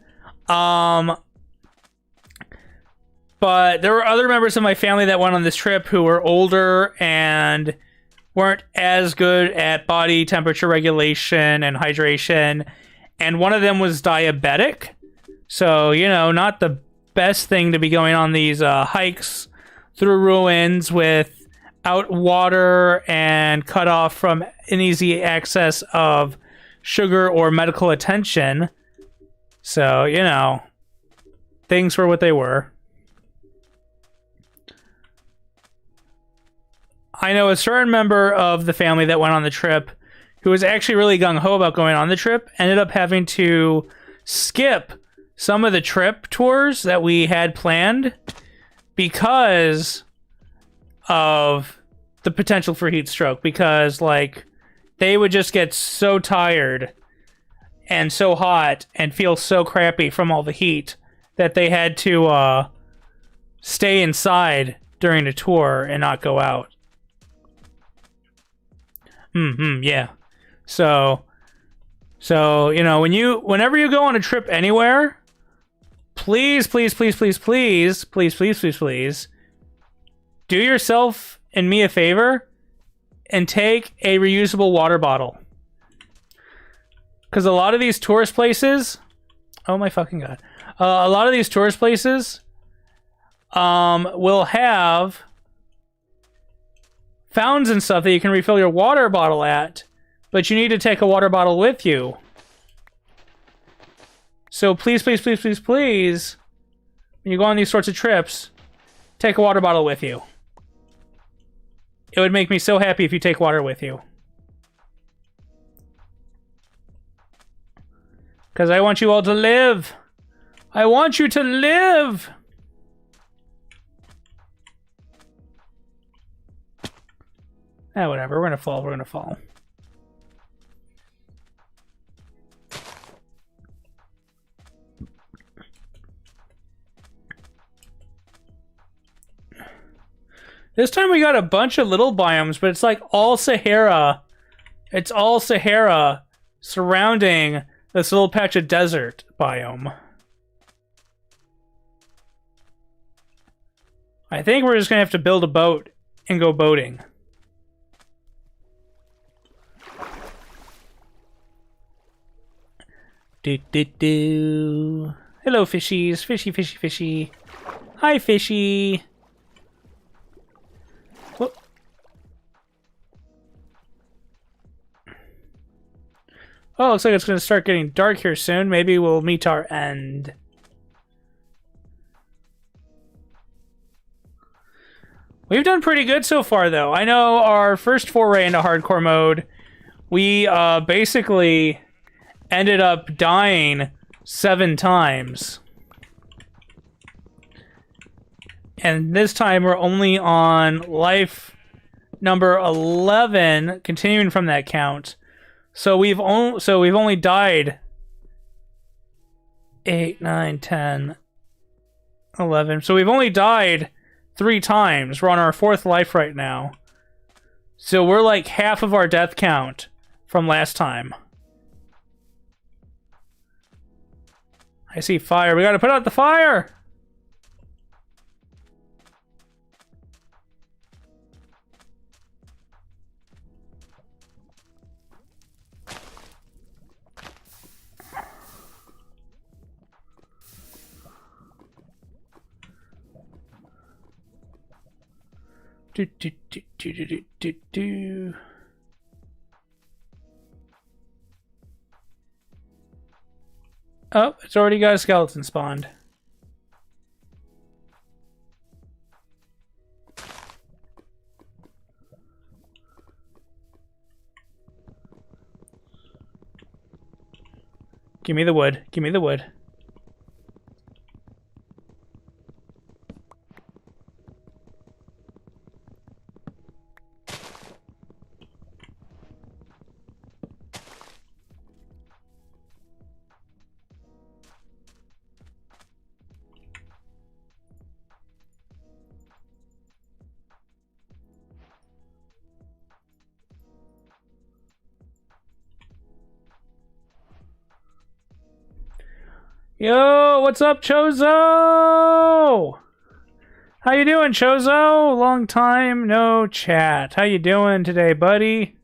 But there were other members of my family that went on this trip who were older and weren't as good at body temperature regulation and hydration. And one of them was diabetic. So, you know, not the best thing to be going on these hikes through ruins without water and cut off from an easy access of sugar or medical attention. So, you know, things were what they were. I know a certain member of the family that went on the trip who was actually really gung-ho about going on the trip, ended up having to skip some of the trip tours that we had planned because of the potential for heat stroke. Because, like, they would just get so tired and so hot and feel so crappy from all the heat that they had to stay inside during the tour and not go out. Yeah. So, you know, whenever you go on a trip anywhere, please do yourself and me a favor and take a reusable water bottle. Because a lot of these tourist places, oh my fucking god, a lot of these tourist places will have fountains and stuff that you can refill your water bottle at, but you need to take a water bottle with you. So please, when you go on these sorts of trips, take a water bottle with you. It would make me so happy if you take water with you. Because I want you all to live. I want you to live. Whatever. We're gonna fall. This time we got a bunch of little biomes, but it's like all Sahara. It's all Sahara surrounding this little patch of desert biome. I think we're just gonna have to build a boat and go boating. Do. Hello, fishies. Fishy. Hi, fishy. Whoop. Oh, looks like it's going to start getting dark here soon. Maybe we'll meet our end. We've done pretty good so far, though. I know our first foray into hardcore mode, we basically ended up dying 7 times. And this time we're only on life number 11, continuing from that count. So we've only died 8, 9, 10, 11. So we've only died 3 times. We're on our 4th life right now. So we're like half of our death count from last time. I see fire. We gotta put out the fire! Do. Oh, it's already got a skeleton spawned. Give me the wood. Give me the wood. Yo, what's up, Chozo? How you doing, Chozo? Long time no chat. How you doing today, buddy?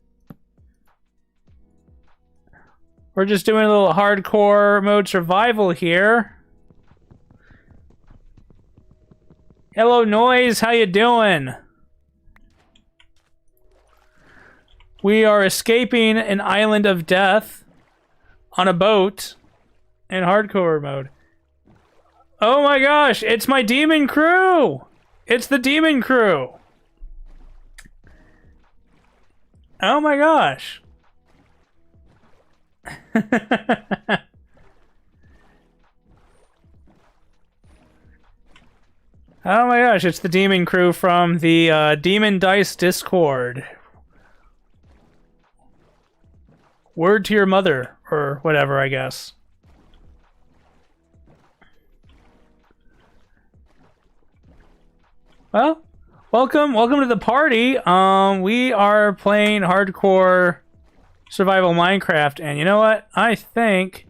We're just doing a little hardcore mode survival here. Hello, Noise. How you doing? We are escaping an island of death on a boat. In hardcore mode. Oh my gosh, it's my demon crew! It's the demon crew! Oh my gosh. Oh my gosh, it's the demon crew from the Demon Dice Discord. Word to your mother, or whatever, I guess. Well, welcome to the party. We are playing hardcore survival Minecraft, and you know what? I think...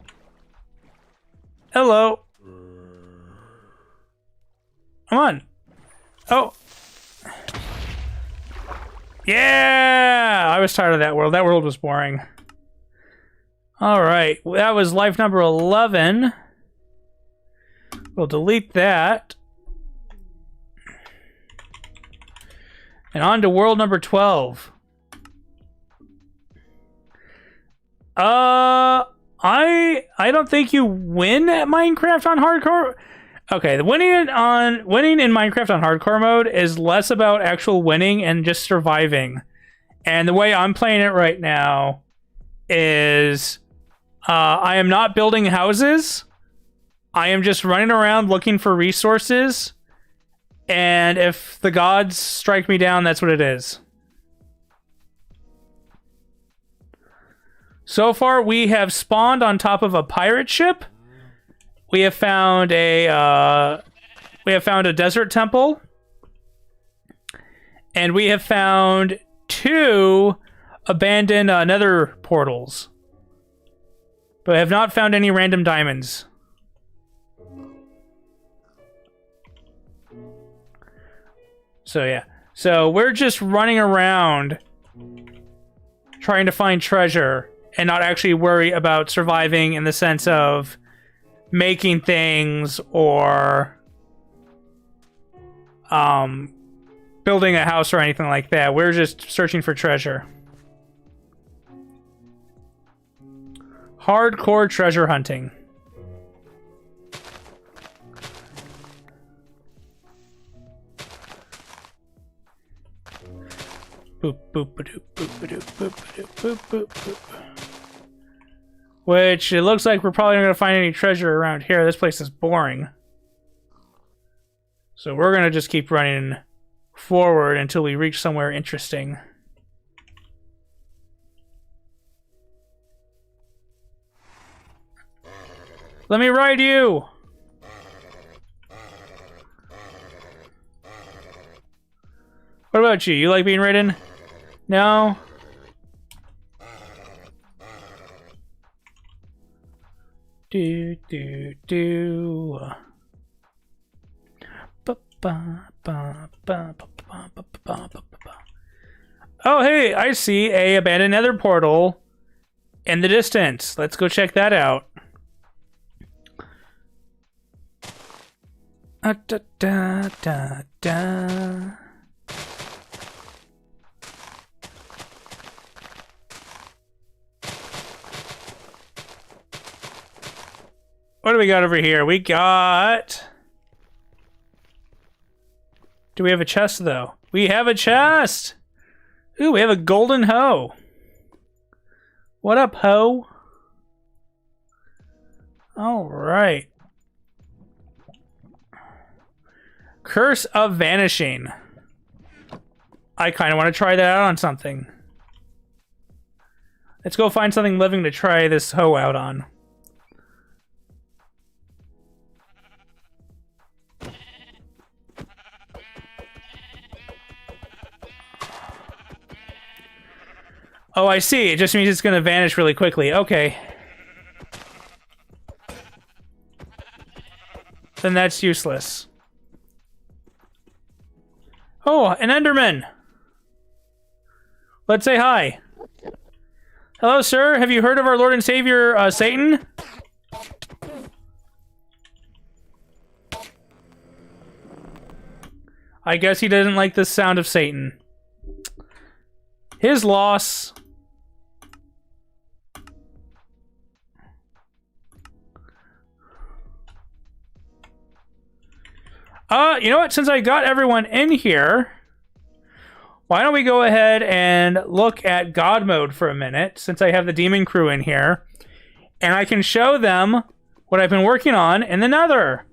Hello. Come on. Oh. Yeah! I was tired of that world. That world was boring. Alright, that was life number 11. We'll delete that. And on to world number 12. I don't think you win at Minecraft on hardcore. Okay, the winning in Minecraft on hardcore mode is less about actual winning and just surviving. And the way I'm playing it right now is I am not building houses. I am just running around looking for resources. And if the gods strike me down, that's what it is. So far, we have spawned on top of a pirate ship. We have found a desert temple, and we have found 2 abandoned nether portals, but I have not found any random diamonds. So yeah, so we're just running around trying to find treasure and not actually worry about surviving in the sense of making things or building a house or anything like that. We're just searching for treasure. Hardcore treasure hunting. Boop, boop, ba-doop, boop, ba-doop, boop, ba-doop, boop, boop, boop. Which, it looks like we're probably not going to find any treasure around here. This place is boring. So we're going to just keep running forward until we reach somewhere interesting. Let me ride you! What about you? You like being ridden? No? Do do do. Oh hey, I see a abandoned nether portal in the distance. Let's go check that out. Da da da da. What do we got over here? We got... Do we have a chest, though? We have a chest! Ooh, we have a golden hoe. What up, hoe? All right. Curse of Vanishing. I kind of want to try that out on something. Let's go find something living to try this hoe out on. Oh, I see. It just means it's going to vanish really quickly. Okay. Then that's useless. Oh, an Enderman! Let's say hi. Hello, sir. Have you heard of our Lord and Savior, Satan? I guess he doesn't like the sound of Satan. His loss. You know what? Since I got everyone in here, why don't we go ahead and look at God mode for a minute, since I have the demon crew in here, and I can show them what I've been working on in the Nether.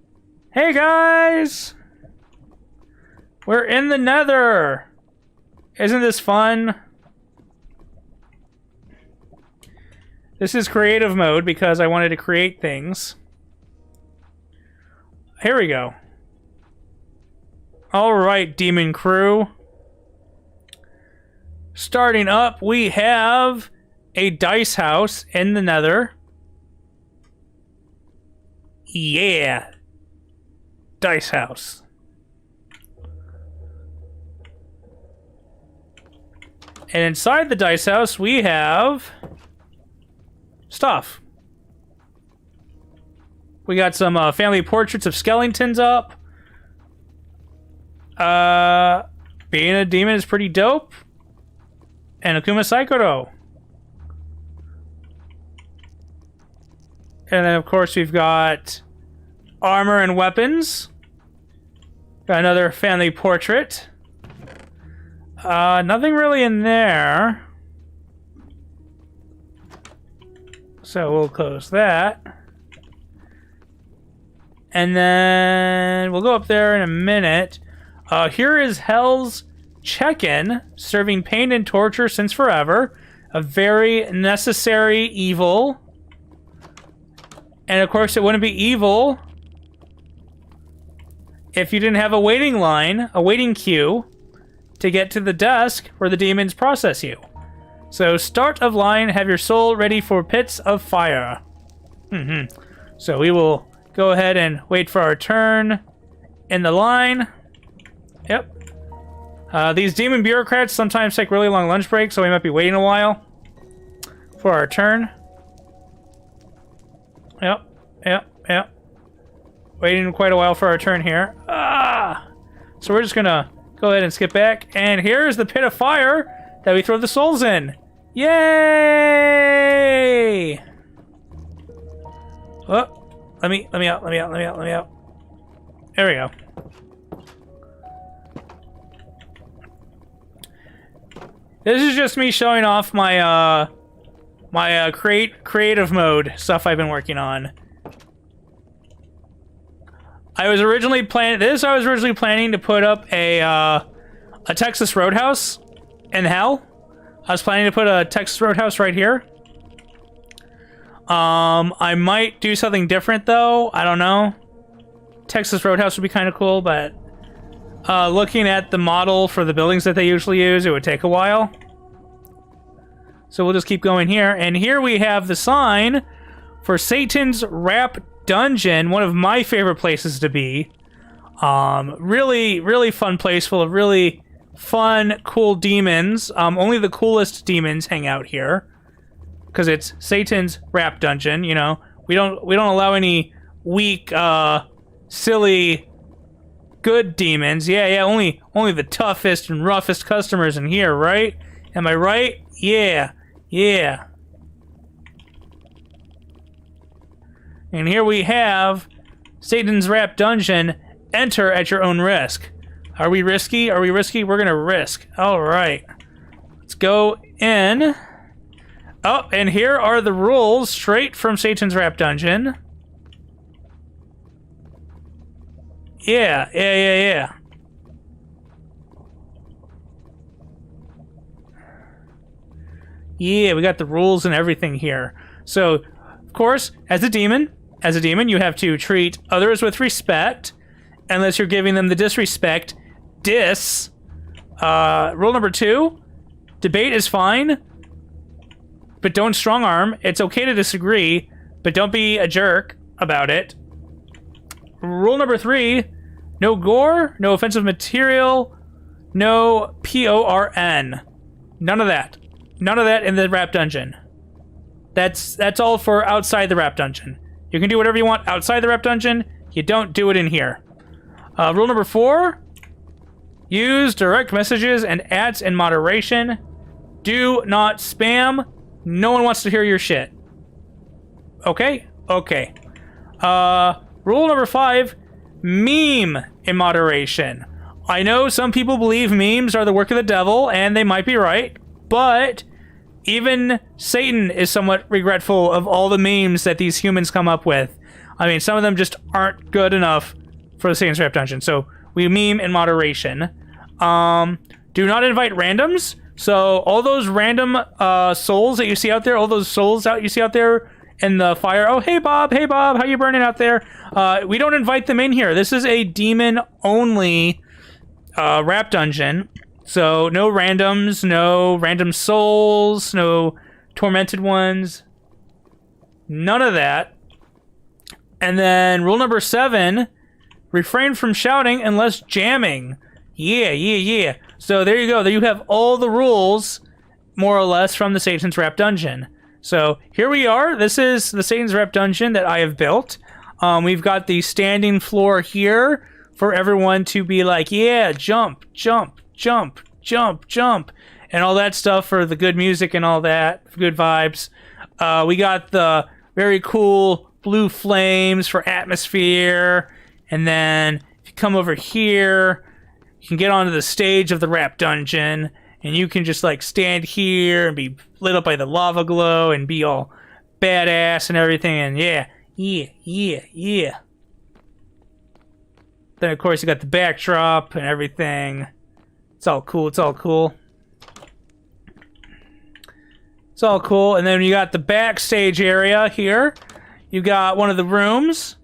Hey guys! We're in the Nether! Isn't this fun? This is creative mode because I wanted to create things. Here we go. Alright, demon crew. Starting up, we have a dice house in the Nether. Yeah. Dice house. And inside the dice house, we have stuff. We got some family portraits of skeletons up. Being a demon is pretty dope. And Akuma Saikoro. And then, of course, we've got armor and weapons. Got another family portrait. Nothing really in there. So we'll close that. And then we'll go up there in a minute. Here is Hell's Check-In, serving pain and torture since forever. A very necessary evil. And of course, it wouldn't be evil if you didn't have a waiting line, a waiting queue, to get to the desk where the demons process you. So, start of line, have your soul ready for pits of fire. So we will go ahead and wait for our turn in the line. Yep. These demon bureaucrats sometimes take really long lunch breaks, so we might be waiting a while for our turn. Yep. Waiting quite a while for our turn here. So we're just gonna go ahead and skip back. And here's the pit of fire that we throw the souls in. Yay! Oh, let me out. There we go. This is just me showing off my creative mode stuff I've been working on. I was originally planning to put up a Texas Roadhouse in hell. I was planning to put a Texas Roadhouse right here. I might do something different though. I don't know. Texas Roadhouse would be kind of cool, but looking at the model for the buildings that they usually use, it would take a while. So we'll just keep going here. And here we have the sign for Satan's Rap Dungeon, one of my favorite places to be. Really, really fun place full of really fun, cool demons. Only the coolest demons hang out here. Because it's Satan's Rap Dungeon, you know. We don't allow any weak, silly, good demons. Yeah, only the toughest and roughest customers in here, right? Am I right? Yeah. And here we have Satan's Rap Dungeon. Enter at your own risk. Are we risky? We're gonna risk. Alright. Let's go in. Oh, and here are the rules straight from Satan's Rap Dungeon. Yeah, yeah, yeah, yeah. Yeah, we got the rules and everything here. So, of course, as a demon, you have to treat others with respect, unless you're giving them the disrespect. Rule number 2, debate is fine, but don't strong arm. It's okay to disagree, but don't be a jerk about it. Rule number 3, no gore, no offensive material, no PORN. None of that. None of that in the rap dungeon. That's all for outside the rap dungeon. You can do whatever you want outside the rap dungeon. You don't do it in here. Rule number 4, use direct messages and ads in moderation. Do not spam. No one wants to hear your shit. Okay? Okay. Rule number 5, meme in moderation. I know some people believe memes are the work of the devil, and they might be right, but even Satan is somewhat regretful of all the memes that these humans come up with. I mean, some of them just aren't good enough for the Satan's Rap Dungeon, so we meme in moderation. Do not invite randoms. So all those random souls that you see out there, all those souls you see out there in the fire. Oh, hey Bob, how you burning out there? We don't invite them in here. This is a demon-only rap dungeon. So no randoms, no random souls, no tormented ones. None of that. And then rule number 7, refrain from shouting unless jamming. Yeah, yeah, yeah. So there you go. There you have all the rules, more or less, from the Satan's Rap Dungeon. So here we are. This is the Satan's Rap Dungeon that I have built. We've got the standing floor here for everyone to be like, yeah, jump, jump, jump, jump, jump, and all that stuff for the good music and all that, good vibes. We got the very cool blue flames for atmosphere, and then if you come over here, you can get onto the stage of the rap dungeon, and you can just like stand here and be lit up by the lava glow and be all badass and everything, and yeah, yeah, yeah, yeah. Then of course you got the backdrop and everything. It's all cool, it's all cool. It's all cool, and then you got the backstage area here. You got one of the rooms.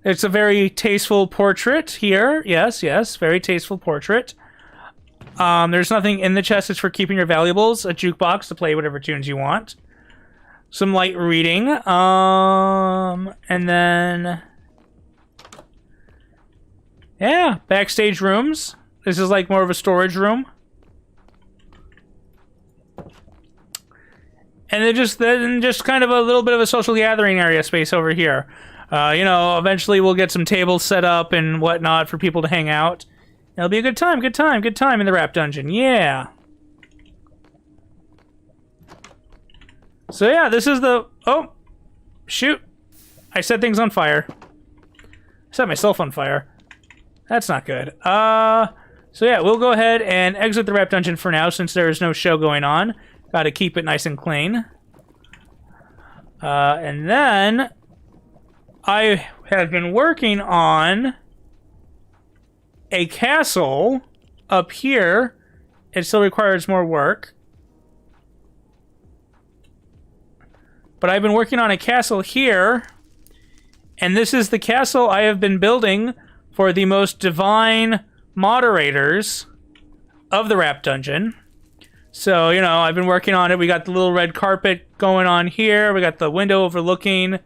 It's a very tasteful portrait here. Yes, yes, very tasteful portrait. There's nothing in the chest. It's for keeping your valuables. A jukebox to play whatever tunes you want. Some light reading. And then... yeah, backstage rooms. This is like more of a storage room. And then just kind of a little bit of a social gathering area space over here. You know, eventually we'll get some tables set up and whatnot for people to hang out. It'll be a good time, good time, good time in the rap dungeon. Yeah. So yeah, this is the... oh, shoot. I set things on fire. I set myself on fire. That's not good. So yeah, we'll go ahead and exit the rap dungeon for now since there is no show going on. Gotta keep it nice and clean. And then I have been working on a castle up here. It still requires more work. But I've been working on a castle here. And this is the castle I have been building for the most divine moderators of the rap dungeon. So, you know, I've been working on it. We got the little red carpet going on here. We got the window overlooking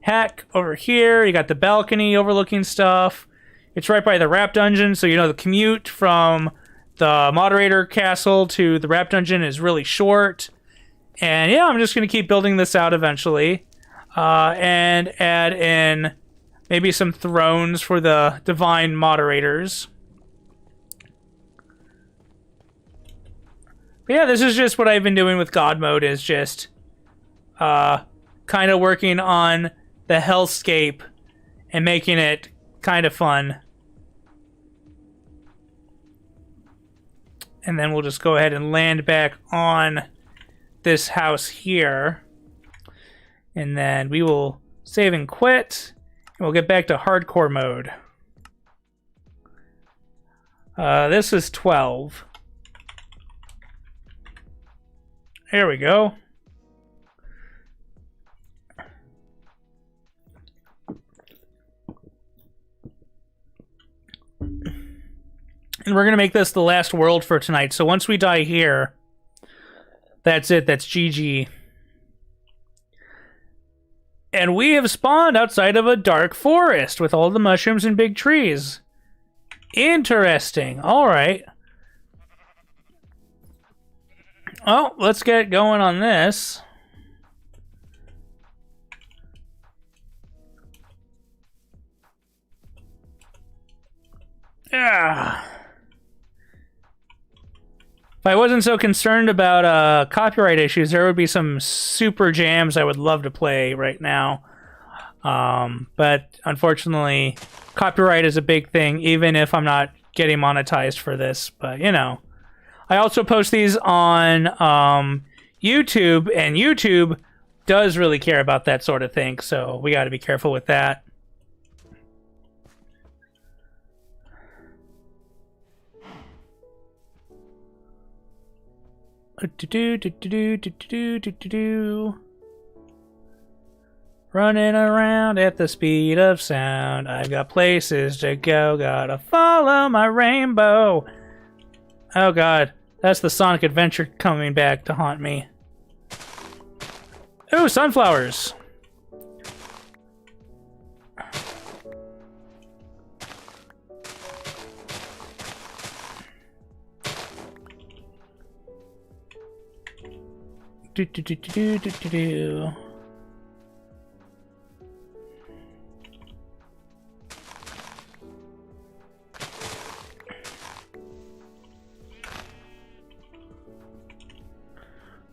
heck over here. You got the balcony overlooking stuff. It's right by the rap dungeon, so you know the commute from the moderator castle to the rap dungeon is really short. And yeah, I'm just going to keep building this out eventually. And add in maybe some thrones for the divine moderators. But yeah, this is just what I've been doing with God mode, is just kind of working on the hellscape and making it kind of fun. And then we'll just go ahead and land back on this house here. And then we will save and quit. And we'll get back to hardcore mode. This is 12. Here we go. And we're going to make this the last world for tonight. So once we die here, that's it. That's GG. And we have spawned outside of a dark forest with all the mushrooms and big trees. Interesting. All right. Oh, let's get going on this. Ah. If I wasn't so concerned about copyright issues, there would be some super jams I would love to play right now. But unfortunately, copyright is a big thing, even if I'm not getting monetized for this. But, you know. I also post these on YouTube, and YouTube does really care about that sort of thing, so we got to be careful with that. Running around at the speed of sound. I've got places to go. Gotta follow my rainbow. Oh god, that's the Sonic Adventure coming back to haunt me. Ooh, sunflowers.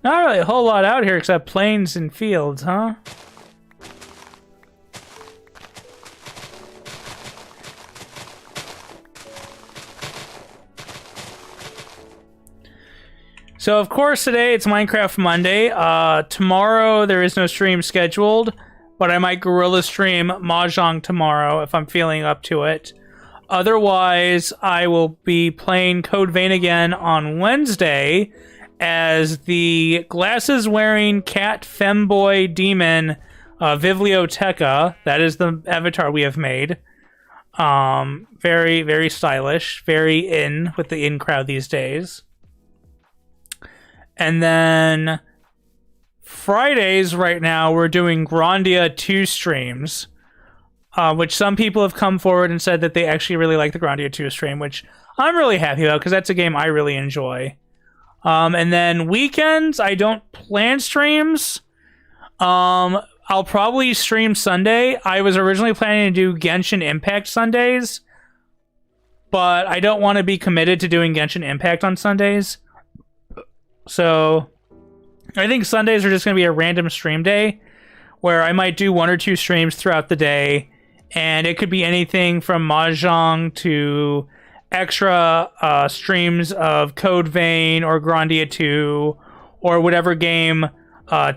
Not really a whole lot out here except plains and fields, huh? So, of course, today it's Minecraft Monday. Tomorrow there is no stream scheduled, but I might guerrilla stream Mahjong tomorrow if I'm feeling up to it. Otherwise, I will be playing Code Vein again on Wednesday as the glasses-wearing cat femboy demon Vivlio. That is the avatar we have made. Very, very stylish. Very in with the in crowd these days. And then Fridays right now we're doing Grandia 2 streams, which some people have come forward and said that they actually really like the Grandia 2 stream, which I'm really happy about because that's a game I really enjoy. And then weekends, I don't plan streams. I'll probably stream Sunday. I was originally planning to do Genshin Impact Sundays, but I don't want to be committed to doing Genshin Impact on Sundays. So I think Sundays are just going to be a random stream day where I might do 1 or 2 streams throughout the day, and it could be anything from Mahjong to extra streams of Code Vein or Grandia 2 or whatever game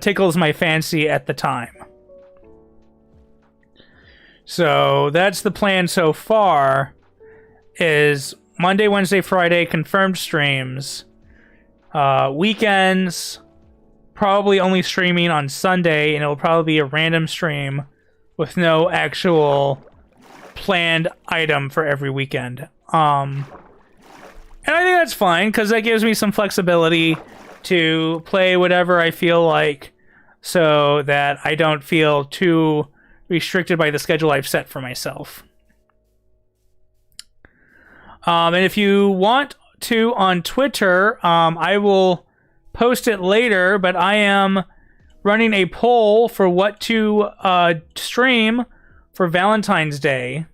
tickles my fancy at the time. So that's the plan so far, is Monday, Wednesday, Friday confirmed streams. Weekends, probably only streaming on Sunday, and it'll probably be a random stream with no actual planned item for every weekend. And I think that's fine, because that gives me some flexibility to play whatever I feel like, so that I don't feel too restricted by the schedule I've set for myself. And if you want to on Twitter, I will post it later, but I am running a poll for what to stream for Valentine's Day.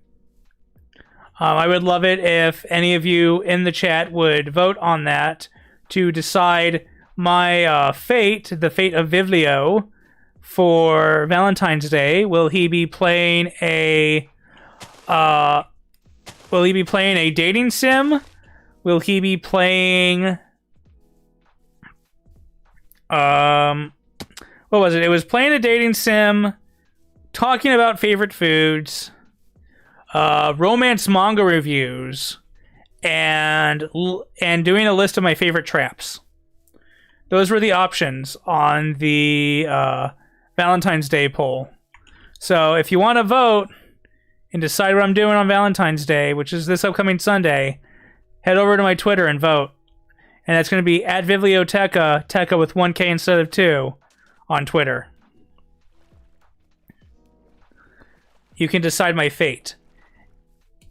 I would love it if any of you in the chat would vote on that to decide my fate, the fate of Vivlio, for Valentine's Day. Will he be playing a dating sim? Will he be playing what was it? It was playing a dating sim, talking about favorite foods, romance manga reviews, and doing a list of my favorite traps. Those were the options on the Valentine's Day poll. So if you want to vote and decide what I'm doing on Valentine's Day, which is this upcoming Sunday, head over to my Twitter and vote. And that's going to be at Vivlioteca, Teca with 1K instead of 2, on Twitter. You can decide my fate.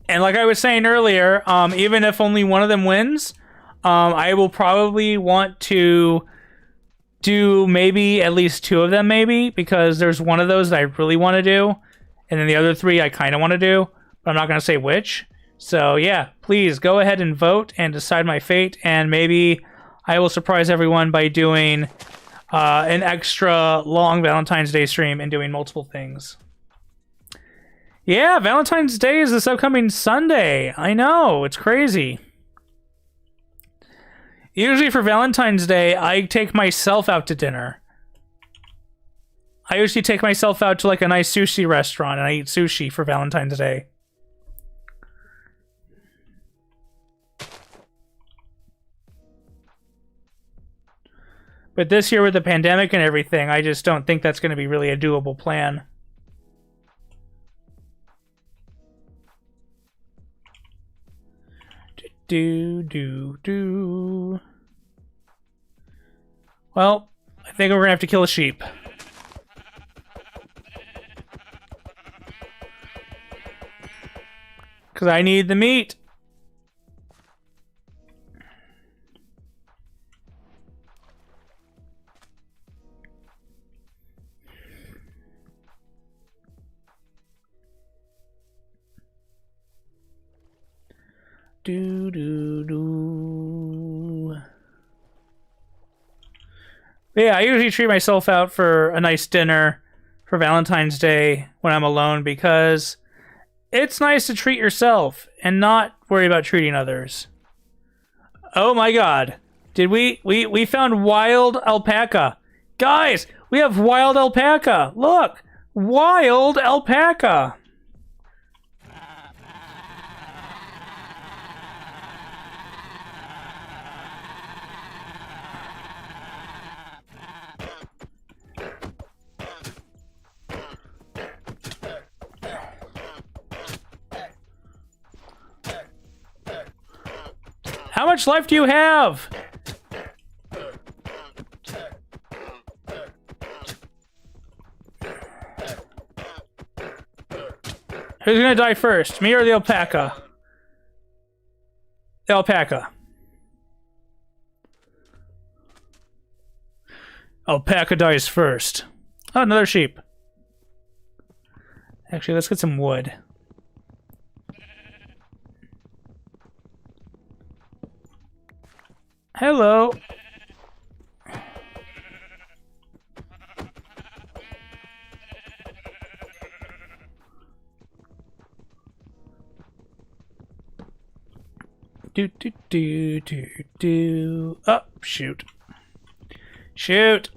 And like I was saying earlier, even if only one of them wins, I will probably want to do maybe at least 2 of them, maybe, because there's one of those that I really want to do, and then the other 3 I kind of want to do, but I'm not going to say which. So yeah, please go ahead and vote and decide my fate, and maybe I will surprise everyone by doing an extra long Valentine's Day stream and doing multiple things. Yeah, Valentine's Day is this upcoming Sunday. I know, it's crazy. Usually for Valentine's Day, I take myself out to dinner. I usually take myself out to like a nice sushi restaurant and I eat sushi for Valentine's Day. But this year with the pandemic and everything, I just don't think that's going to be really a doable plan. Well, I think we're gonna have to kill a sheep. Because I need the meat. But yeah, I usually treat myself out for a nice dinner for Valentine's Day when I'm alone because it's nice to treat yourself and not worry about treating others. Oh my god. Did we found wild alpaca. Guys, we have wild alpaca. Look, wild alpaca. How much life do you have? Who's gonna die first? Me or the alpaca? The alpaca. Alpaca dies first. Oh, another sheep. Actually, let's get some wood. Hello. Do. Oh, shoot. Shoot.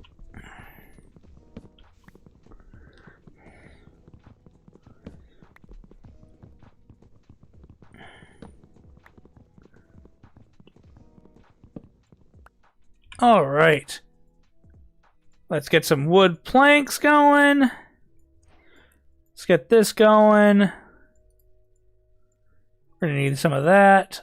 All right. Let's get some wood planks going. Let's get this going. We're gonna need some of that.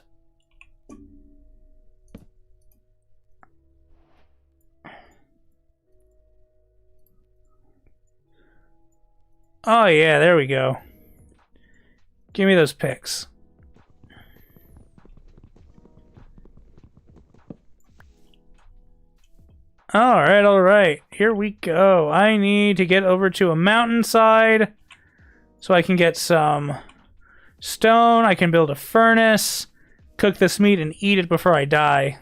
Oh yeah, there we go. Give me those picks. All right. Here we go. I need to get over to a mountainside so I can get some stone. I can build a furnace, cook this meat, and eat it before I die.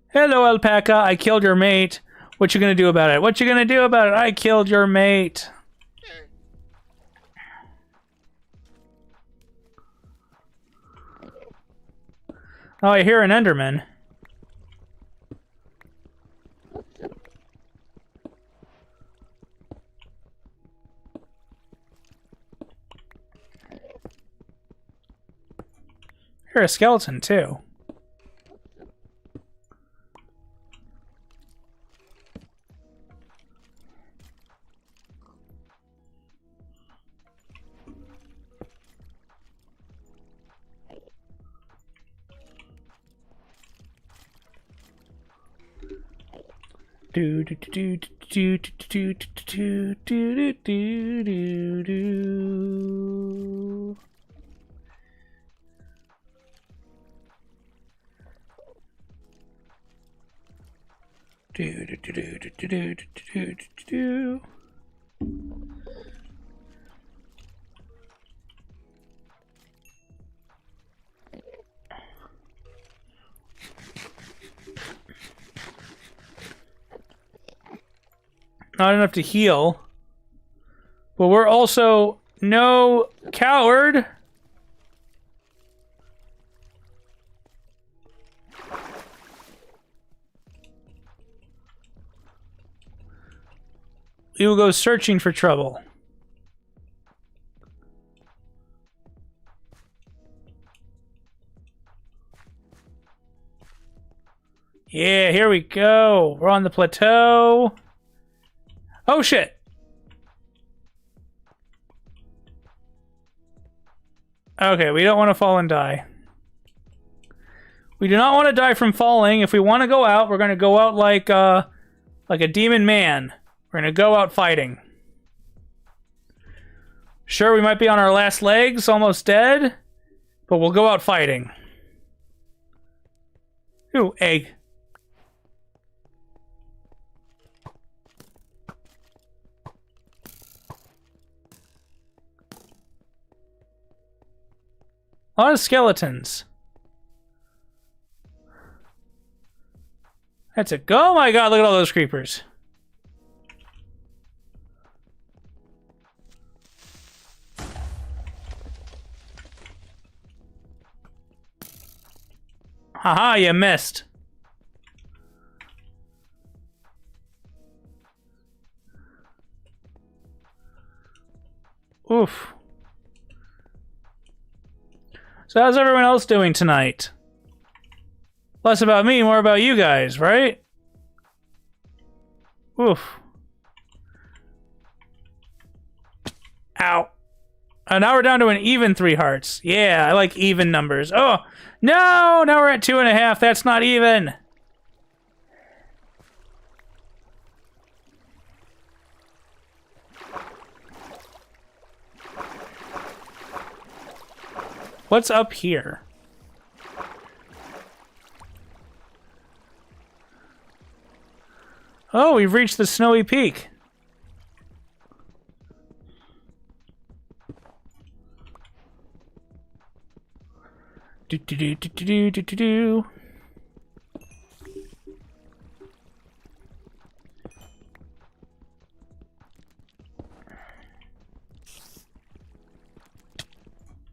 Hello, alpaca. I killed your mate. What you gonna do about it? What you gonna do about it? I killed your mate. Oh, I hear an Enderman. You're a skeleton, too. Do do do do do do do do do do do. Do do do do do do do do do. Not enough to heal. But we're also no coward. We will go searching for trouble. Yeah, here we go. We're on the plateau. Oh, shit. Okay, we don't want to fall and die. We do not want to die from falling. If we want to go out, we're going to go out like a demon man. We're going to go out fighting. Sure, we might be on our last legs, almost dead, but we'll go out fighting. Ooh, egg. A lot of skeletons. That's it. Oh my god, look at all those creepers. Haha, you missed. Oof. So how's everyone else doing tonight? Less about me, more about you guys, right? Oof. Ow. Now we're down to an even 3 hearts. Yeah, I like even numbers. Oh, no! Now we're at 2.5. That's not even. What's up here? Oh, we've reached the snowy peak. Do do do do do do do do.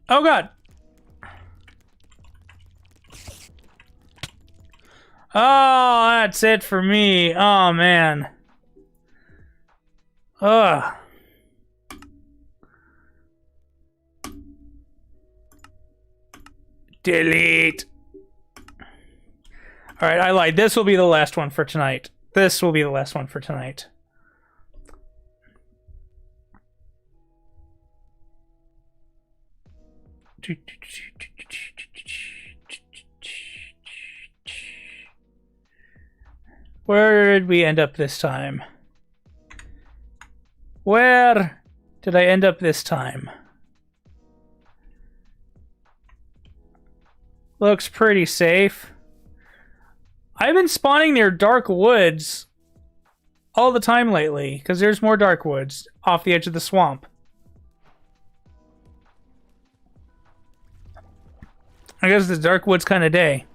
Oh god. Oh, that's it for me. Oh man. Ugh. Delete. Alright, I lied. This will be the last one for tonight. This will be the last one for tonight. Where did we end up this time? Where did I end up this time? Looks pretty safe. I've been spawning near dark woods all the time lately, because there's more dark woods off the edge of the swamp. I guess it's dark woods kind of day.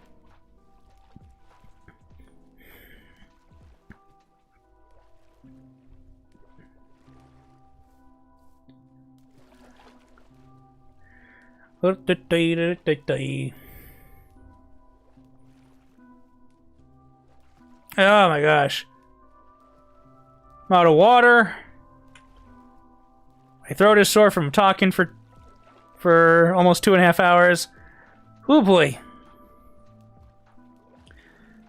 Oh my gosh. I'm out of water. My throat is sore from talking for almost 2.5 hours. Oh boy.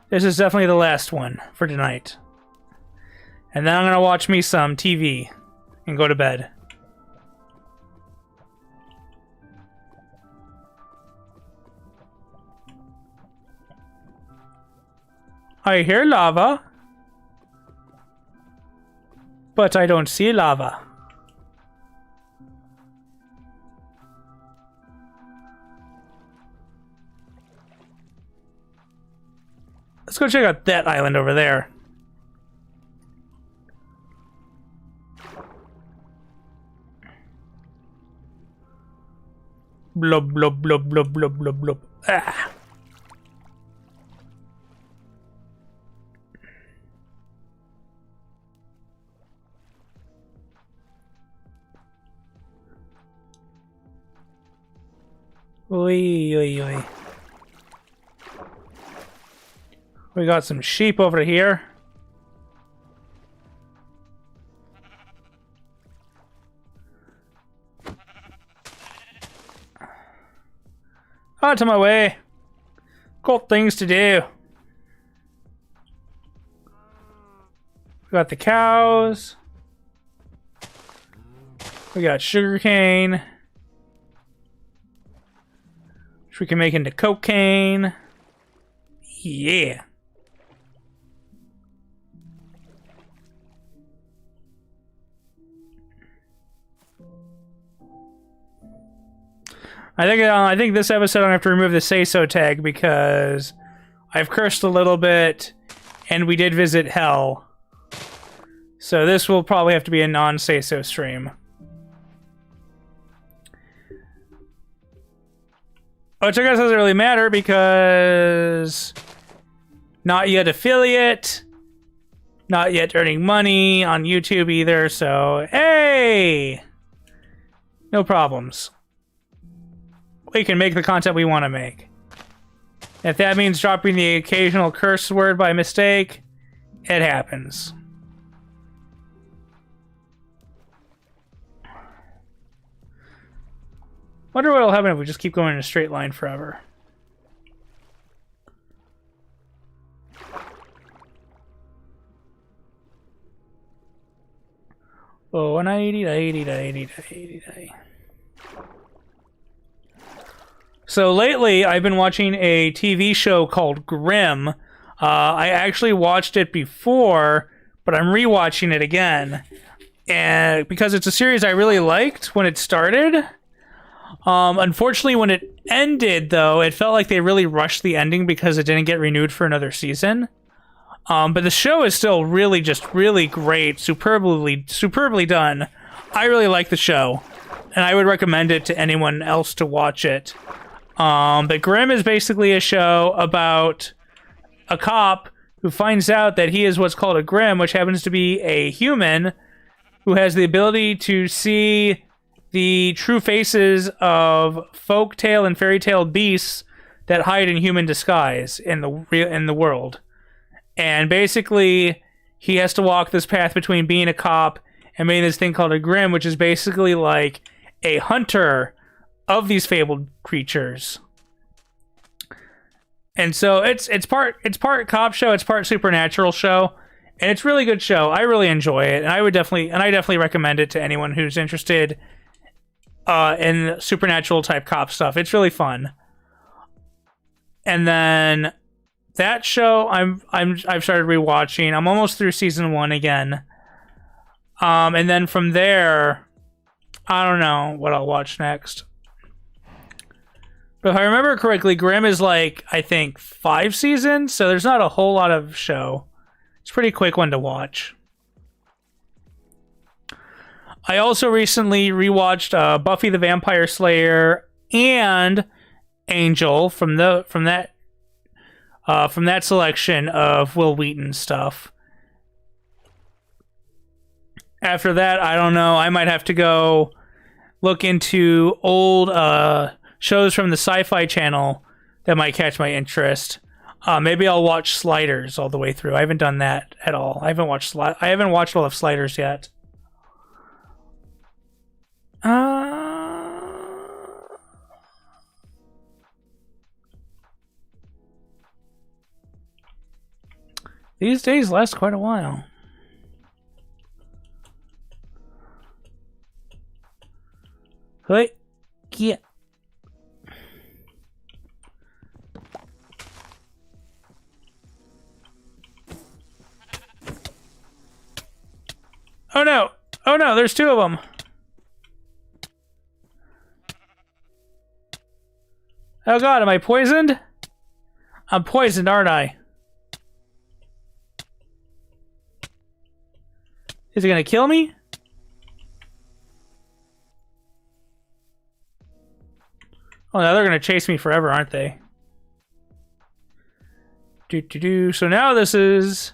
This is definitely the last one for tonight. And then I'm gonna watch me some TV and go to bed. I hear lava, but I don't see lava. Let's go check out that island over there. Blub, blub, blub, blub, blub, blub, blub. Ah. Oi, oi, oi. We got some sheep over here. Out of my way. Got things to do. We got the cows. We got sugarcane, which we can make into cocaine. Yeah. I think this episode I'm gonna have to remove the say-so tag because I've cursed a little bit, and we did visit hell. So this will probably have to be a non-say-so stream. Which I guess doesn't really matter because not yet affiliate, not yet earning money on YouTube either, so hey! No problems. We can make the content we want to make. If that means dropping the occasional curse word by mistake, it happens. Wonder what'll happen if we just keep going in a straight line forever. Oh, 180. So lately, I've been watching a TV show called Grimm. I actually watched it before, but I'm rewatching it again, and because it's a series I really liked when it started. Unfortunately, when it ended, though, it felt like they really rushed the ending because it didn't get renewed for another season. But the show is still really great, superbly done. I really like the show, and I would recommend it to anyone else to watch it. But Grimm is basically a show about a cop who finds out that he is what's called a Grimm, which happens to be a human who has the ability to see the true faces of folktale and fairy tale beasts that hide in human disguise in the world. And basically, he has to walk this path between being a cop and being this thing called a Grimm, which is basically like a hunter of these fabled creatures. And so it's part cop show, it's part supernatural show, and it's a really good show. I really enjoy it, and I definitely recommend it to anyone who's interested in supernatural type cop stuff. It's really fun. And then that show I've started rewatching. I'm almost through season 1 again. And then from there, I don't know what I'll watch next. But if I remember correctly, Grimm is like, I think, 5 seasons, so there's not a whole lot of show. It's a pretty quick one to watch. I also recently rewatched Buffy the Vampire Slayer and Angel from that selection of Will Wheaton stuff. After that, I don't know. I might have to go look into old shows from the Sci-Fi Channel that might catch my interest. Maybe I'll watch Sliders all the way through. I haven't done that at all. I haven't watched all of Sliders yet. These days last quite a while. Hey, yeah. Oh no! Oh no, there's two of them. Oh god, am I poisoned? I'm poisoned, aren't I? Is he gonna kill me? Oh, now they're gonna chase me forever, aren't they? So now this is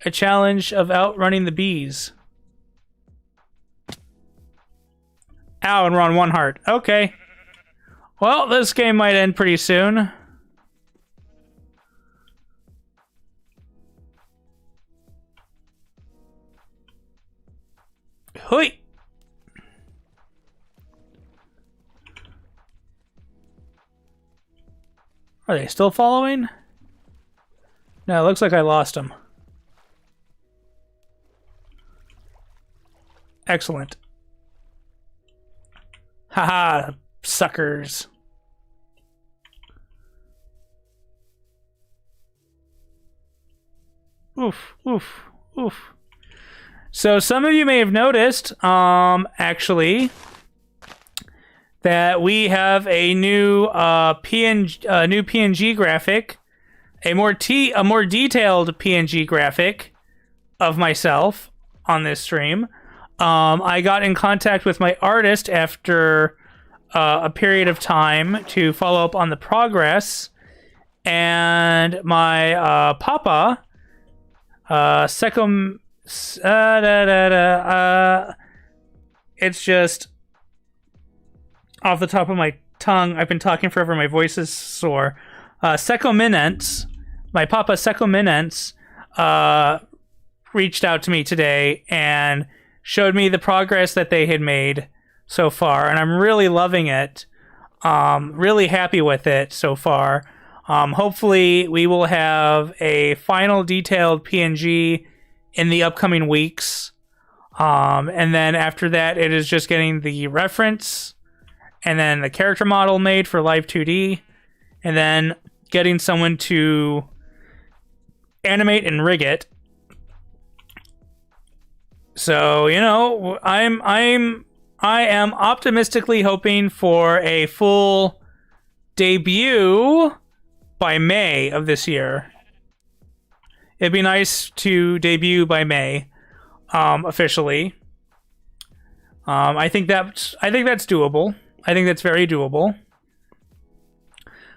a challenge of outrunning the bees. Ow, and we're on 1 heart. Okay. Well, this game might end pretty soon. Hui! Are they still following? No, it looks like I lost them. Excellent. Haha, suckers. Oof, oof, oof. So some of you may have noticed, actually, that we have a new PNG graphic, a more detailed PNG graphic of myself on this stream. I got in contact with my artist after a period of time to follow up on the progress, and my papa, it's just off the top of my tongue. I've been talking forever. My voice is sore. Secominence, my papa Secominence, reached out to me today and showed me the progress that they had made so far, and I'm really loving it. Really happy with it so far. Hopefully, we will have a final detailed PNG in the upcoming weeks. And then after that, it is just getting the reference and then the character model made for Live 2D, and then getting someone to animate and rig it. So, you know, I am optimistically hoping for a full debut by May of this year. It'd be nice to debut by May, officially. I think that's doable. I think that's very doable.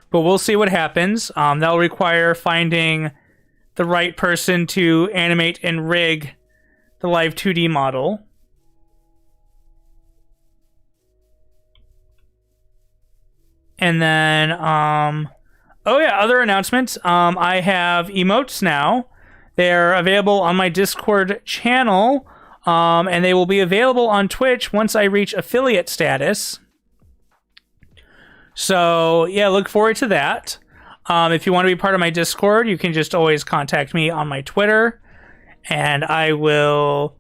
But we'll see what happens. That'll require finding the right person to animate and rig the Live 2D model. And then, oh yeah, other announcements. I have emotes now. They're available on my Discord channel, and they will be available on Twitch once I reach affiliate status. So, yeah, look forward to that. If you want to be part of my Discord, you can just always contact me on my Twitter, and I will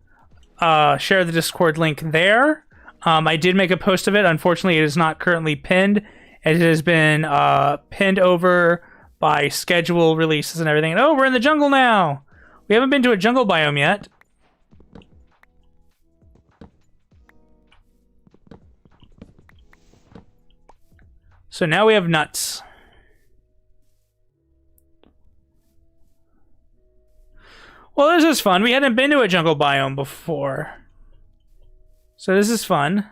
share the Discord link there. I did make a post of it. Unfortunately, it is not currently pinned. It has been pinned over by schedule releases and everything. And, oh, we're in the jungle now. We haven't been to a jungle biome yet. So now we have nuts. Well, this is fun. We hadn't been to a jungle biome before. So this is fun.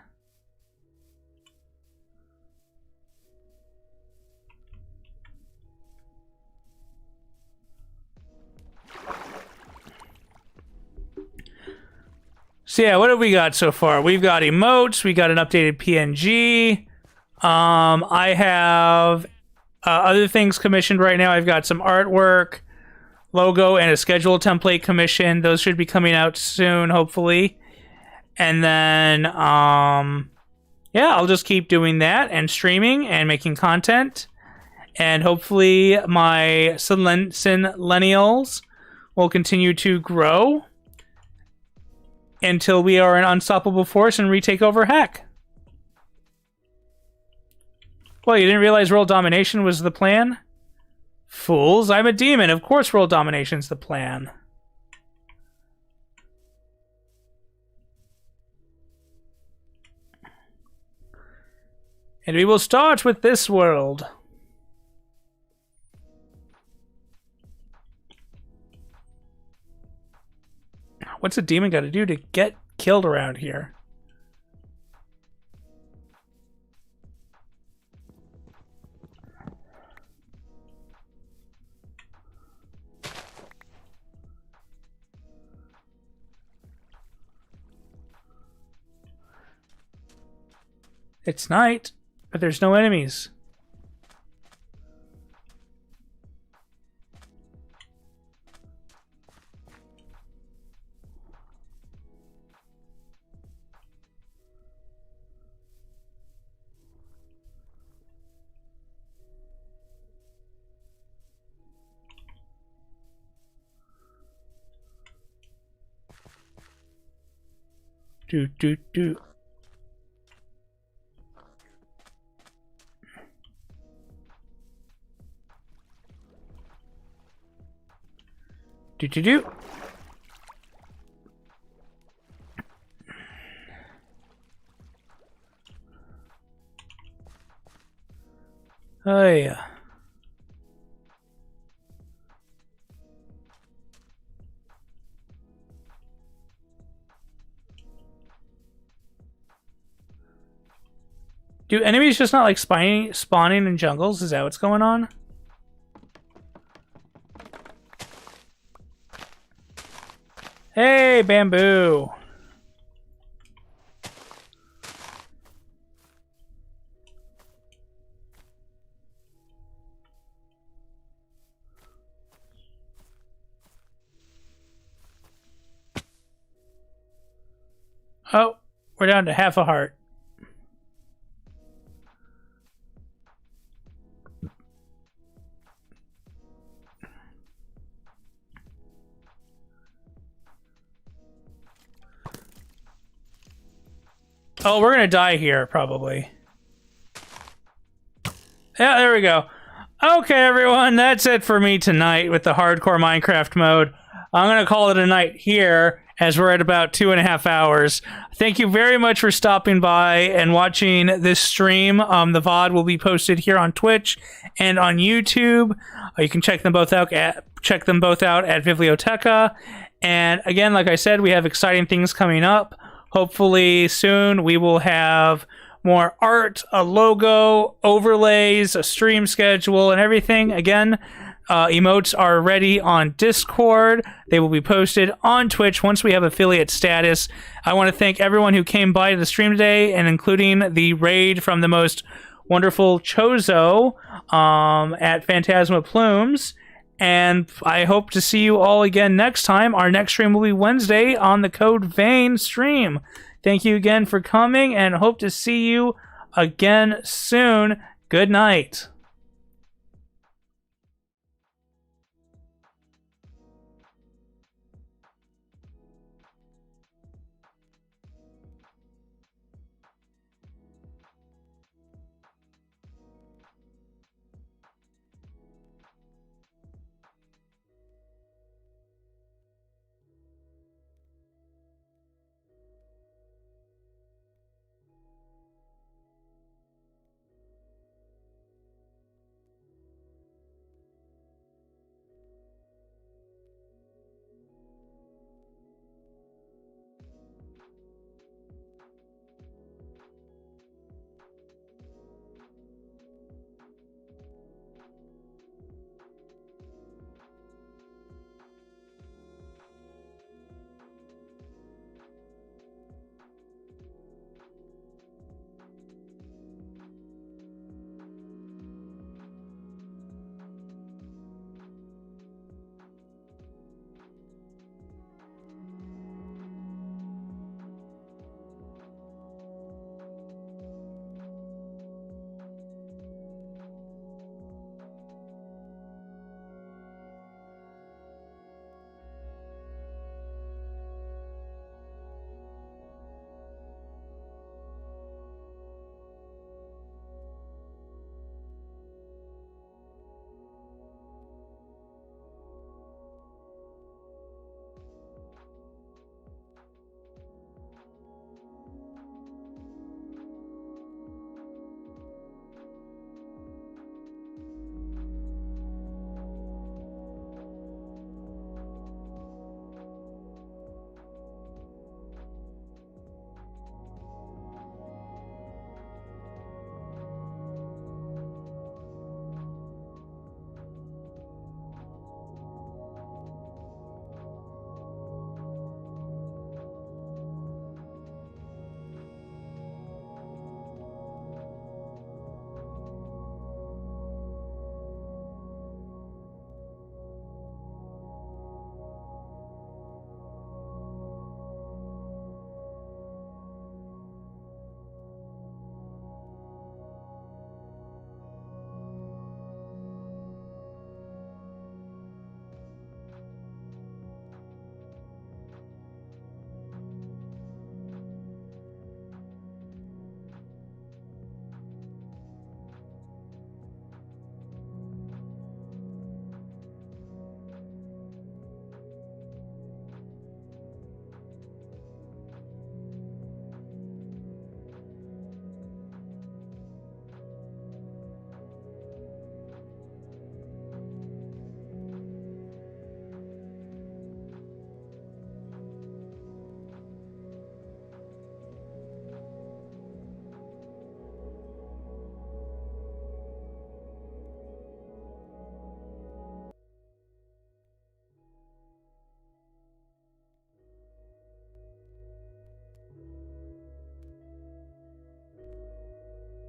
So yeah, what have we got so far? We've got emotes. We got an updated PNG. I have other things commissioned right now. I've got some artwork, logo, and a schedule template commissioned. Those should be coming out soon, hopefully. And then, yeah, I'll just keep doing that and streaming and making content. And hopefully my Synlennials will continue to grow until we are an unstoppable force and retake over Heck. Well, you didn't realize world domination was the plan? Fools, I'm a demon. Of course world domination's the plan. And we will start with this world. What's a demon got to do to get killed around here? It's night, but there's no enemies. Do. Do. Oh yeah. Do enemies just not like spawning in jungles? Is that what's going on? Hey, bamboo. Oh, we're down to half a heart. Oh, we're gonna die here, probably. Yeah, there we go. Okay, everyone, that's it for me tonight with the hardcore Minecraft mode. I'm gonna call it a night here, as we're at about 2.5 hours. Thank you very much for stopping by and watching this stream. The VOD will be posted here on Twitch and on YouTube. You can check them both out at Vivlioteca. And again, like I said, we have exciting things coming up. Hopefully soon we will have more art, a logo, overlays, a stream schedule, and everything. Again, emotes are ready on Discord. They will be posted on Twitch once we have affiliate status. I want to thank everyone who came by the stream today, and including the raid from the most wonderful Chozo at Phantasma Plumes. And I hope to see you all again next time. Our next stream will be Wednesday on the Code Vein stream. Thank you again for coming, and hope to see you again soon. Good night.